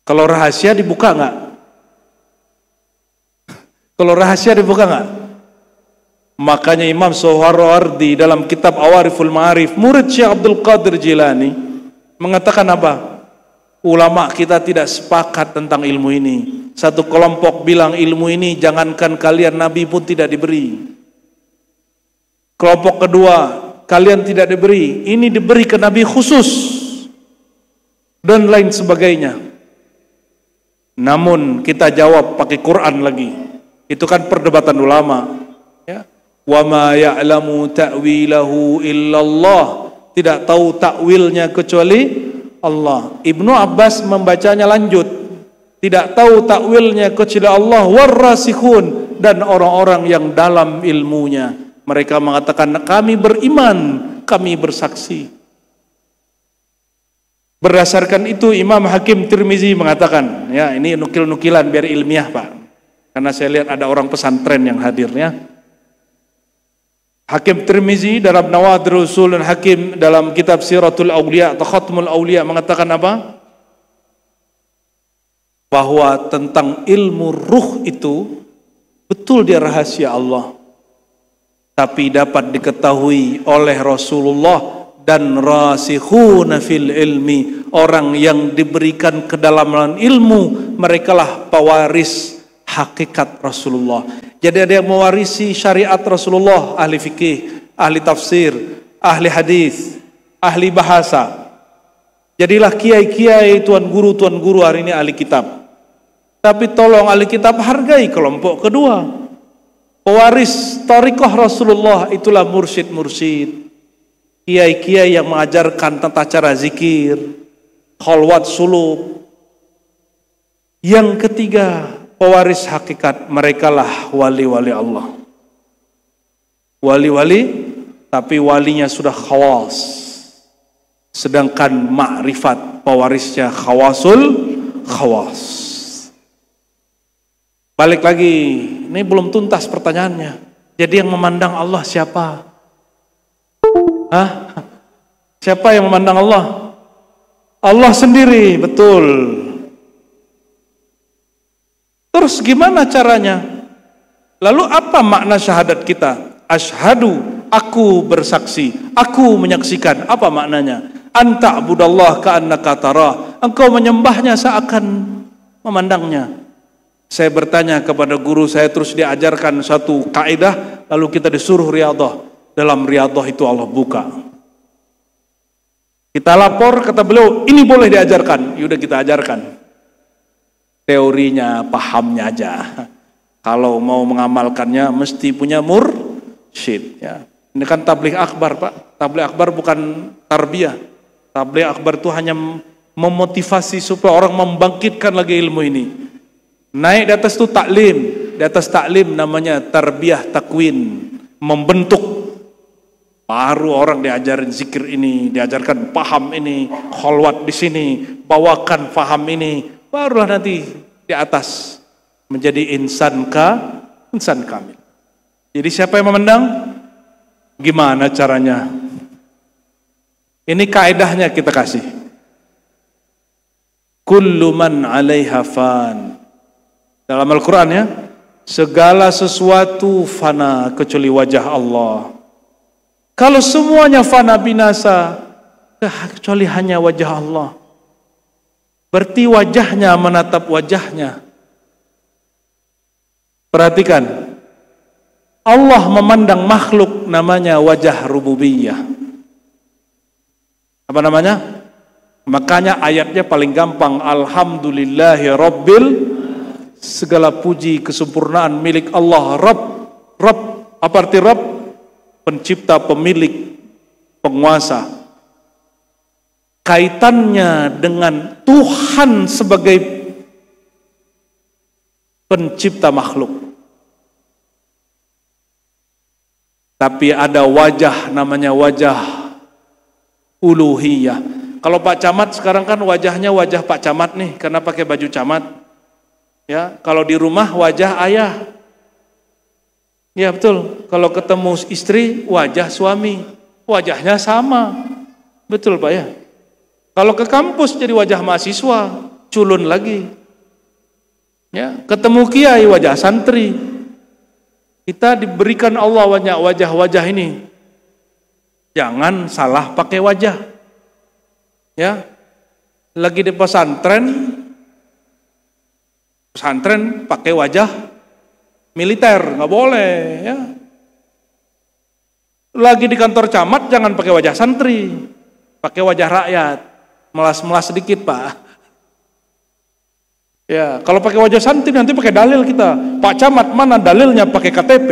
Speaker 1: Kalau rahasia dibuka enggak? Kalau rahasia dibuka enggak? Makanya Imam Suhrawardi dalam kitab Awariful Ma'arif, murid Syekh Abdul Qadir Jilani, mengatakan apa? Ulama kita tidak sepakat tentang ilmu ini. Satu kelompok bilang ilmu ini jangankan kalian, Nabi pun tidak diberi. Kelompok kedua, kalian tidak diberi, ini diberi ke Nabi khusus, dan lain sebagainya. Namun kita jawab pakai Quran lagi. Itu kan perdebatan ulama. Ya. Wa ma ya'lamu ta'wilahu illallah. Tidak tahu takwilnya kecuali Allah. Ibnu Abbas membacanya lanjut. Tidak tahu takwilnya kecuali Allah. Warrasikhun, dan orang-orang yang dalam ilmunya. Mereka mengatakan kami beriman, kami bersaksi. Berdasarkan itu Imam Hakim Tirmizi mengatakan, ya ini nukil-nukilan biar ilmiah Pak. Karena saya lihat ada orang pesantren yang hadirnya. Hakim Tirmizi dalam Nawadir Usul dan Hakim dalam kitab Siratul Awliya atau Khatmul Awliya mengatakan apa? Bahwa tentang ilmu ruh itu betul dia rahasia Allah, tapi dapat diketahui oleh Rasulullah dan rasikhuna fil ilmi, orang yang diberikan kedalaman ilmu, merekalah pewaris hakikat Rasulullah. Jadi ada yang mewarisi syariat Rasulullah, ahli fikih, ahli tafsir, ahli hadis, ahli bahasa. Jadilah kiai-kiai, tuan guru hari ini ahli kitab. Tapi tolong ahli kitab hargai kelompok kedua. Pewaris thariqah Rasulullah itulah mursyid-mursyid. Kiai-kiai yang mengajarkan tata cara zikir, khalwat suluk. Yang ketiga, pewaris hakikat, merekalah wali-wali Allah. Wali-wali, tapi walinya sudah khawas. Sedangkan ma'rifat pewarisnya khawasul khawas. Balik lagi, ini belum tuntas pertanyaannya. Jadi yang memandang Allah siapa? Hah? Siapa yang memandang Allah? Allah sendiri, betul. Terus gimana caranya? Lalu apa makna syahadat kita? Asyhadu, aku bersaksi, aku menyaksikan. Apa maknanya? Anta abudallah ka'annaka tarah. Engkau menyembahnya seakan memandangnya. Saya bertanya kepada guru saya, terus diajarkan satu kaidah, lalu kita disuruh riyadhah. Dalam riyadhah itu Allah buka. Kita lapor, kata beliau, ini boleh diajarkan. Yaudah kita ajarkan. Teorinya, pahamnya aja. Kalau mau mengamalkannya mesti punya mursyid. Ya. Ini kan tabligh akbar Pak. Tabligh akbar bukan tarbiyah. Tabligh akbar itu hanya memotivasi supaya orang membangkitkan lagi ilmu ini. Naik di atas itu taklim. Di atas taklim namanya tarbiyah takwin. Membentuk. Baru orang diajarin zikir ini, diajarkan paham ini, khalwat di sini, bawakan paham ini. Barulah nanti di atas menjadi insan kamil. Jadi siapa yang memandang? Gimana caranya? Ini kaidahnya kita kasih. kullu man 'alaiha fan. Dalam Al-Quran ya, segala sesuatu fana kecuali wajah Allah. Kalau semuanya fana binasa, kecuali hanya wajah Allah. Berarti wajahnya menatap wajahnya. Perhatikan, Allah memandang makhluk namanya wajah rububiyah. Apa namanya? Makanya ayatnya paling gampang, alhamdulillahi rabbil, segala puji kesempurnaan milik Allah. Rabb, apa arti Rabb? Pencipta, pemilik, penguasa. Kaitannya dengan Tuhan sebagai pencipta makhluk. Tapi ada wajah namanya wajah uluhiyah. Kalau Pak Camat sekarang kan wajahnya wajah Pak Camat nih, karena pakai baju camat. Ya, kalau di rumah wajah ayah. Ya betul. Kalau ketemu istri wajah suami, wajahnya sama. Betul Pak ya. Kalau ke kampus jadi wajah mahasiswa, culun lagi. Ya, ketemu kiai wajah santri. Kita diberikan Allah wajah-wajah ini. Jangan salah pakai wajah. Ya. Lagi di pesantren pakai wajah militer, nggak boleh ya. Lagi di kantor camat jangan pakai wajah santri, pakai wajah rakyat, melas-melas sedikit Pak. Ya, kalau pakai wajah santri nanti pakai dalil kita. Pak Camat mana dalilnya pakai KTP?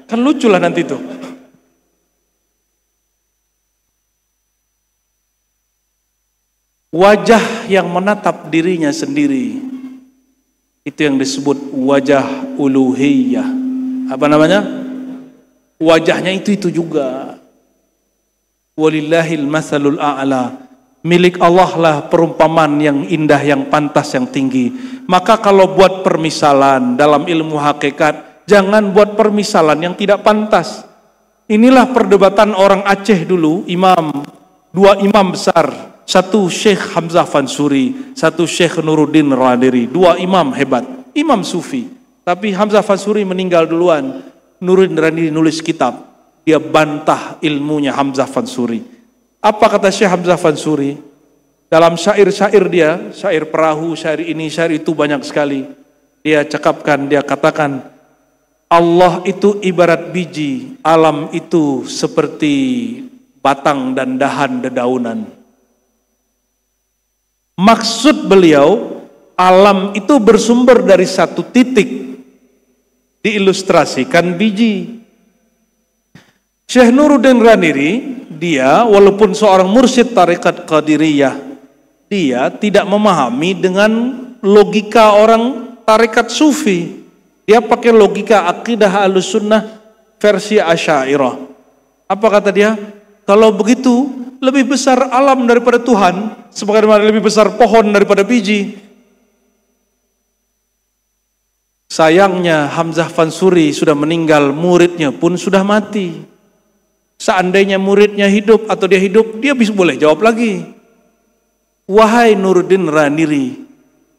Speaker 1: Kan lucu lah nanti tuh. Wajah yang menatap dirinya sendiri, itu yang disebut wajah uluhiyah. Apa namanya? Wajahnya itu juga. Walillahil matsalul a'la. Milik Allah lah perumpamaan yang indah, yang pantas, yang tinggi. Maka kalau buat permisalan dalam ilmu hakikat, jangan buat permisalan yang tidak pantas. Inilah perdebatan orang Aceh dulu, dua imam besar. Satu Syekh Hamzah Fansuri, satu Syekh Nuruddin Raniri, dua imam hebat, imam sufi. Tapi Hamzah Fansuri meninggal duluan, Nuruddin Raniri nulis kitab, dia bantah ilmunya Hamzah Fansuri. Apa kata Syekh Hamzah Fansuri? Dalam syair-syair dia, syair perahu, syair ini, syair itu banyak sekali. Dia cakapkan, dia katakan, Allah itu ibarat biji, alam itu seperti batang dan dahan dedaunan. Maksud beliau, alam itu bersumber dari satu titik, diilustrasikan biji. Syekh Nuruddin Raniri, dia walaupun seorang mursyid tarekat Qadiriyah, dia tidak memahami dengan logika orang tarekat sufi. Dia pakai logika akidah Ahlussunnah versi Asy'ariyah. Apa kata dia? Kalau begitu, lebih besar alam daripada Tuhan, sebagaimana lebih besar pohon daripada biji. Sayangnya Hamzah Fansuri sudah meninggal, muridnya pun sudah mati. Seandainya muridnya hidup atau dia hidup, dia bisa boleh jawab lagi. Wahai Nuruddin Raniri,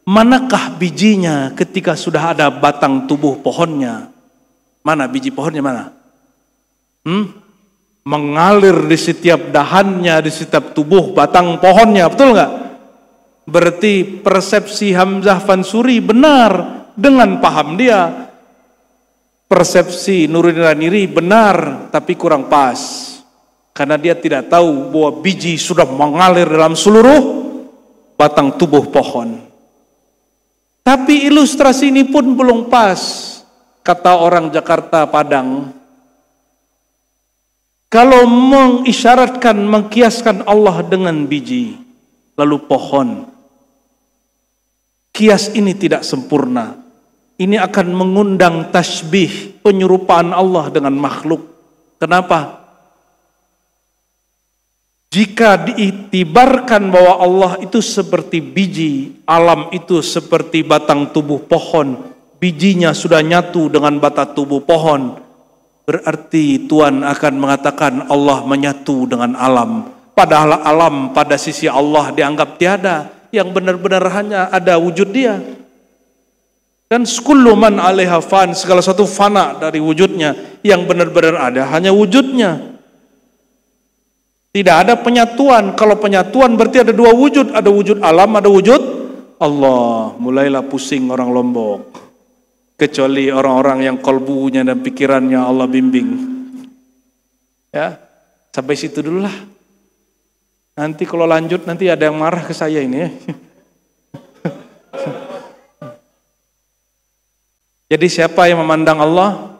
Speaker 1: manakah bijinya ketika sudah ada batang tubuh pohonnya? Mana biji pohonnya mana? Mengalir di setiap dahannya, di setiap tubuh batang pohonnya, betul nggak? Berarti persepsi Hamzah Fansuri benar dengan paham dia. Persepsi Nuruddin Raniri benar, tapi kurang pas. Karena dia tidak tahu bahwa biji sudah mengalir dalam seluruh batang tubuh pohon. Tapi ilustrasi ini pun belum pas. Kata orang Jakarta Padang, kalau mengisyaratkan, mengkiaskan Allah dengan biji, lalu pohon, kias ini tidak sempurna. Ini akan mengundang tasbih, penyerupaan Allah dengan makhluk. Kenapa? Jika diitibarkan bahwa Allah itu seperti biji, alam itu seperti batang tubuh pohon, bijinya sudah nyatu dengan batang tubuh pohon, berarti Tuhan akan mengatakan Allah menyatu dengan alam. Padahal alam pada sisi Allah dianggap tiada. yang benar-benar hanya ada wujud dia. Dan kullu man 'alaiha fan, segala satu fana dari wujudnya, yang benar-benar ada hanya wujudnya. Tidak ada penyatuan. Kalau penyatuan berarti ada dua wujud, ada wujud alam, ada wujud Allah. Mulailah pusing orang Lombok. Kecuali orang-orang yang kolbunya dan pikirannya Allah bimbing. Ya, sampai situ dulu lah. Nanti kalau lanjut nanti ada yang marah ke saya ini ya. Jadi siapa yang memandang Allah?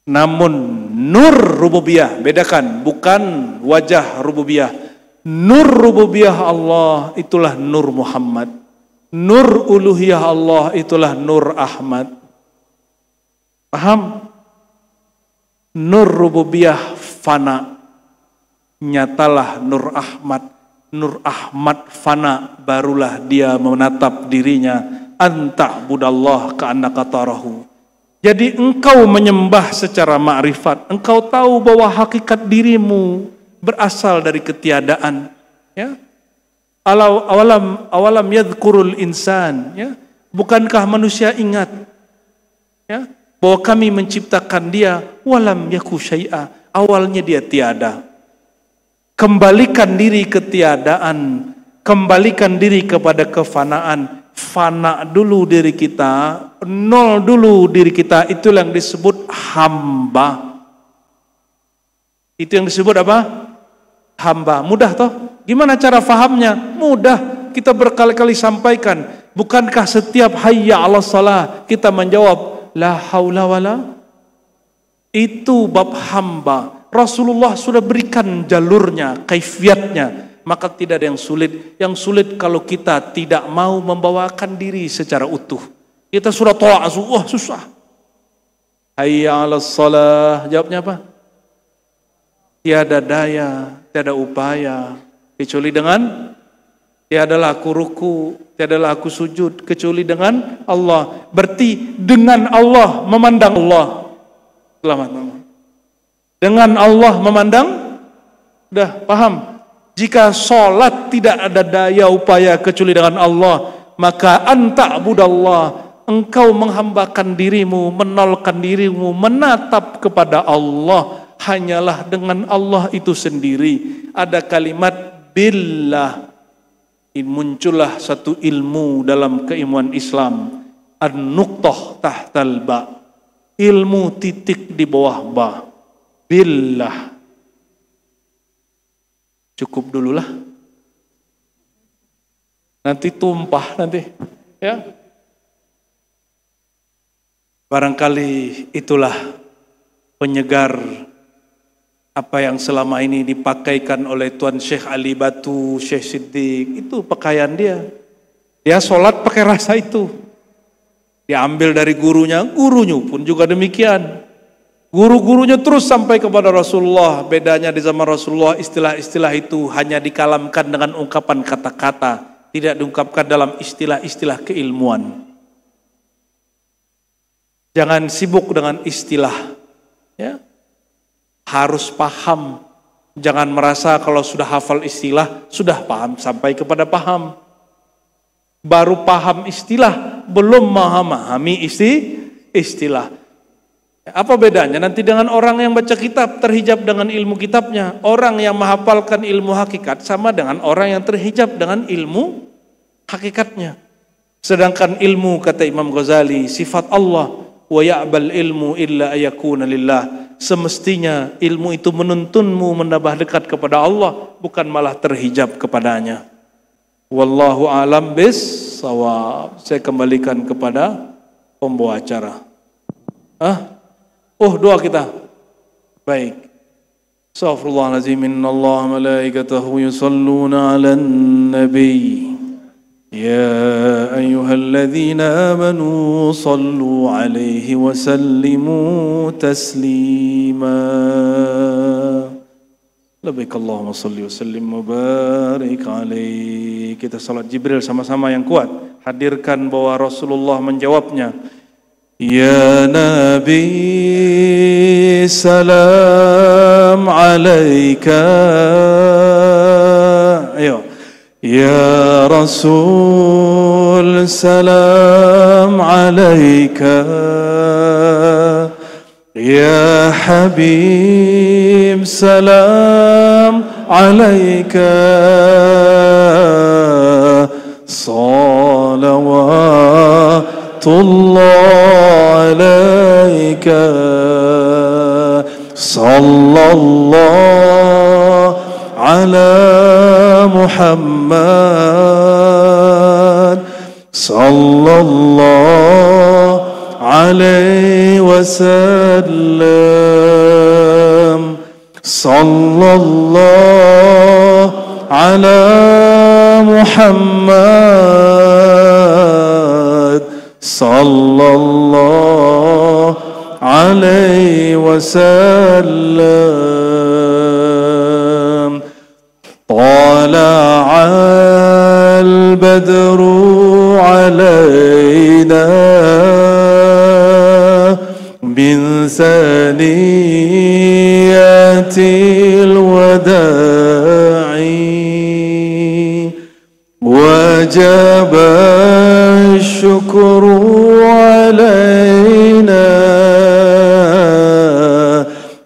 Speaker 1: Namun nur rububiyah, bedakan, bukan wajah rububiyah. Nur rububiyah Allah itulah nur Muhammad. Nur uluhiyah Allah itulah nur Ahmad. Paham? Nur rububiyah fana, nyatalah nur Ahmad. Nur Ahmad fana, barulah dia menatap dirinya. Anta budallah ka'annaka tarahu. Jadi engkau menyembah secara ma'rifat, engkau tahu bahwa hakikat dirimu berasal dari ketiadaan, ya. Awalam yadhkurul insan, ya. Bukankah manusia ingat, ya, bahwa kami menciptakan dia walam yaku syai'a, awalnya dia tiada. Kembalikan diri ke tiadaan, kembalikan diri kepada kefanaan. Fana dulu diri kita, nol dulu diri kita, itulah yang disebut hamba. Itu yang disebut apa? Hamba. Mudah toh? Gimana cara fahamnya? Mudah. Kita berkali-kali sampaikan. Bukankah setiap hayya 'alas shalah kita menjawab la haula wala? Itu bab hamba. Rasulullah sudah berikan jalurnya, kaifiatnya. Maka tidak ada yang sulit. Yang sulit kalau kita tidak mau membawakan diri secara utuh. Kita sudah tolak, wah susah. Hayya 'alas shalah, jawabnya apa? Tiada daya, tiada upaya kecuali dengan, tiadalah aku ruku, tiadalah aku sujud kecuali dengan Allah. Berarti dengan Allah memandang Allah. Selamat. Dengan Allah memandang, udah paham? Jika sholat tidak ada daya upaya kecuali dengan Allah, maka anta budallah, engkau menghambakan dirimu, menolkan dirimu, menatap kepada Allah. Hanyalah dengan Allah itu sendiri. Ada kalimat billah. Muncullah satu ilmu dalam keilmuan Islam. An-nuqtah tahtal ba. Ilmu titik di bawah ba. Billah. Cukup dululah. Nanti tumpah nanti, ya. Barangkali itulah penyegar apa yang selama ini dipakaikan oleh Tuan Syekh Ali Batu, Syekh Siddiq. Itu pakaian dia. Dia sholat pakai rasa itu. Diambil dari gurunya pun juga demikian. Guru-gurunya terus sampai kepada Rasulullah. Bedanya di zaman Rasulullah istilah-istilah itu hanya dikalamkan dengan ungkapan kata-kata, tidak diungkapkan dalam istilah-istilah keilmuan. Jangan sibuk dengan istilah, ya. Harus paham. Jangan merasa kalau sudah hafal istilah sudah paham sampai kepada paham. Baru paham istilah, belum memahami istilah. Apa bedanya nanti dengan orang yang baca kitab terhijab dengan ilmu kitabnya? Orang yang menghafalkan ilmu hakikat sama dengan orang yang terhijab dengan ilmu hakikatnya. Sedangkan ilmu, kata Imam Ghazali, sifat Allah, wa ya'bal ilmu illa ayakuna lillah. Semestinya ilmu itu menuntunmu menambah dekat kepada Allah, bukan malah terhijab kepadanya. Wallahu a'lam bis-shawab. Saya kembalikan kepada pembawa acara. Doa kita. Baik. Astaghfirullahaladzim. Innallaha malaikatahu yusalluna 'alan nabiy. Ya ayyuhalladzina amanu sallu 'alaihi wa sallimu taslima. Labbaik Allahumma salli wa sallim wa barik alaihi. Kita salat Jibril sama-sama yang kuat. Hadirkan bahwa Rasulullah menjawabnya. Ya Nabi salam alaika. Ayo. يا رسول سلام عليك، يا حبيب سلام عليك، صلوات الله عليك، صلى الله على محمد، صلى الله عليه وسلم، صلى الله على محمد، صلى الله عليه وسلم. طلع البدر علينا من ثنيات الوداع، وجب الشكر علينا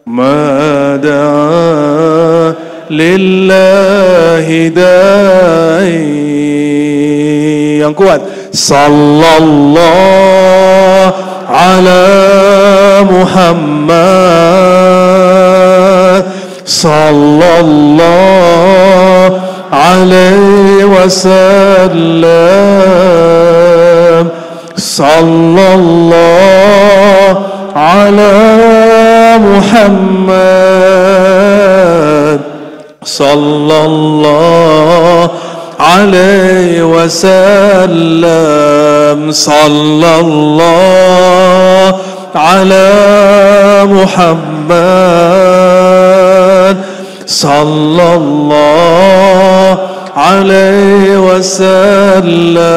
Speaker 1: ما دعا لله داعي. Yang kuat, sallallahu ala Muhammad, sallallahu alaihi wasallam, sallallahu ala Muhammad, sallallahu alaihi wasallam, sallallahu ala Muhammad, sallallahu alaihi wasallam,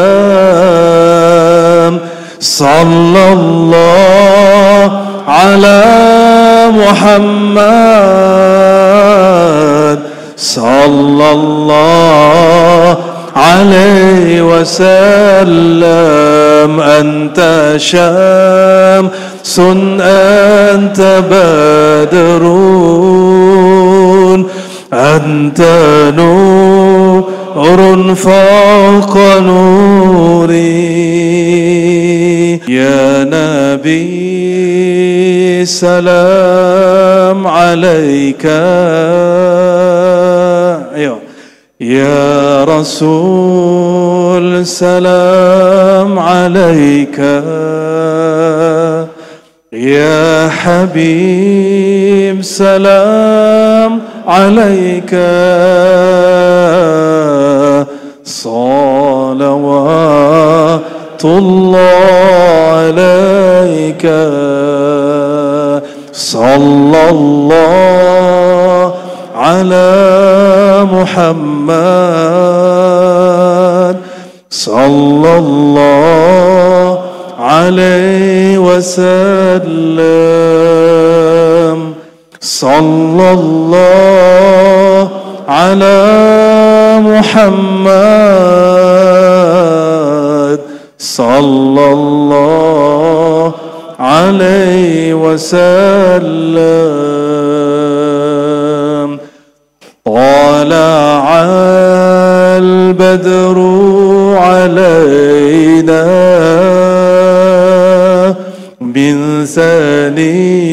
Speaker 1: sallallahu ala Muhammad, sallallahu alaihi wasallam. Anta syamsun anta badrun, anta nurun fawqa nuri. Ya Nabi salam alaika, ayo. Ya Rasul salam alaika, ya Habib salam alaika, salawatullah alaika, sallallahu ala Muhammad, sallallahu alaihi wasallam, sallallahu ala Muhammad, sallallahu alaihi wasallam. طلع البدر علينا من ثنيات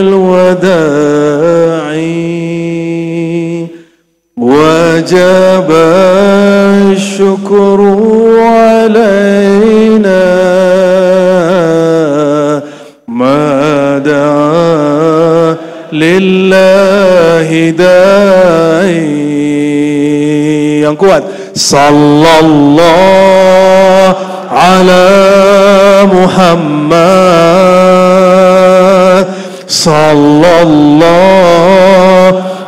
Speaker 1: الوداع، وجب الشكر علينا ما دعا lillahi da'i. Yang kuat, sallallahu ala Muhammad, sallallahu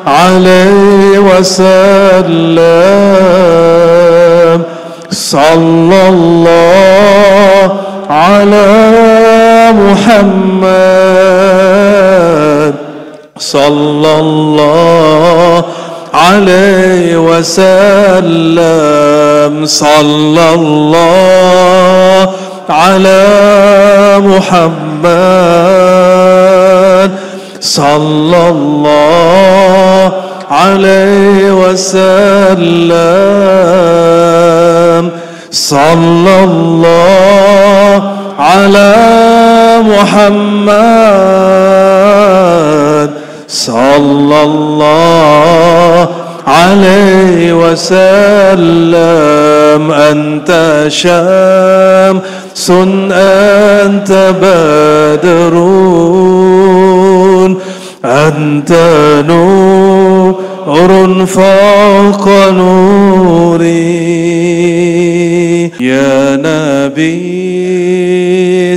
Speaker 1: alaihi wasallam, sallallahu ala Muhammad, sallallahu عليه وسلم صلى الله على محمد صلى الله عليه وسلم صلى الله على محمد صلى الله عليه وسلم أنت شمس أنت بدر أنت نور فوق نوري يا نبي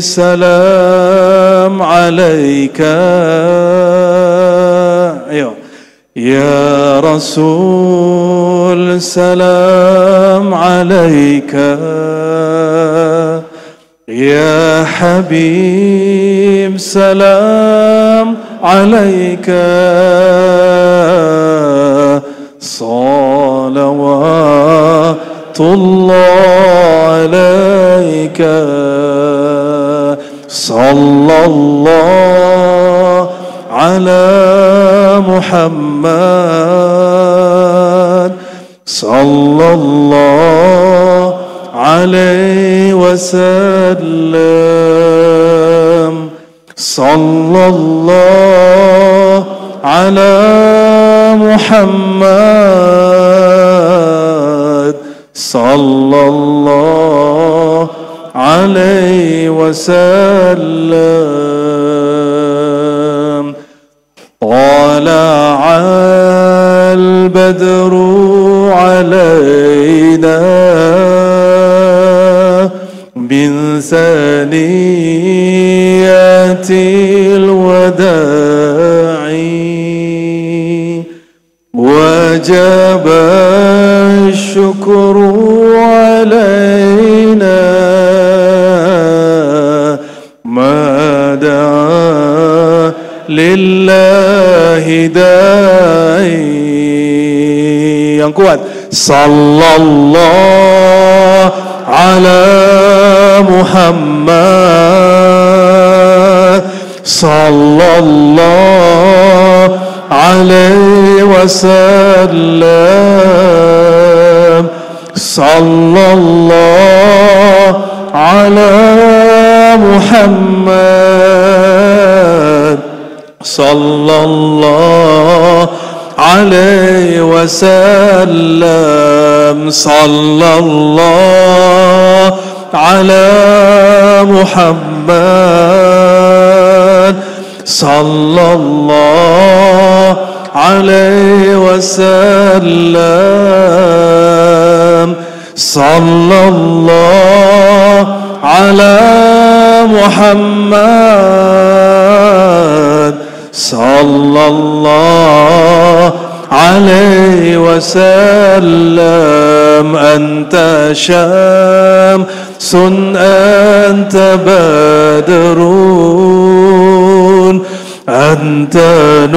Speaker 1: سلام عليك يا رسول سلام عليك يا حبيب سلام عليك صلوات الله عليك صلى الله على محمد صلى الله عليه وسلم صلى الله على محمد صلى الله عليه وسلم طلع البدر علينا من ثنيات الوداع وجب الشكر علينا ما دعا لله داعي yang kuat sallallahu ala Muhammad sallallahu alaihi wasallam sallallahu ala Muhammad sallallahu alaihi wasallam sallallahu ala Muhammad sallallahu alaihi wasallam sallallahu ala Muhammad sallallahu alaihi wasallam anta syamsun anta badrun anta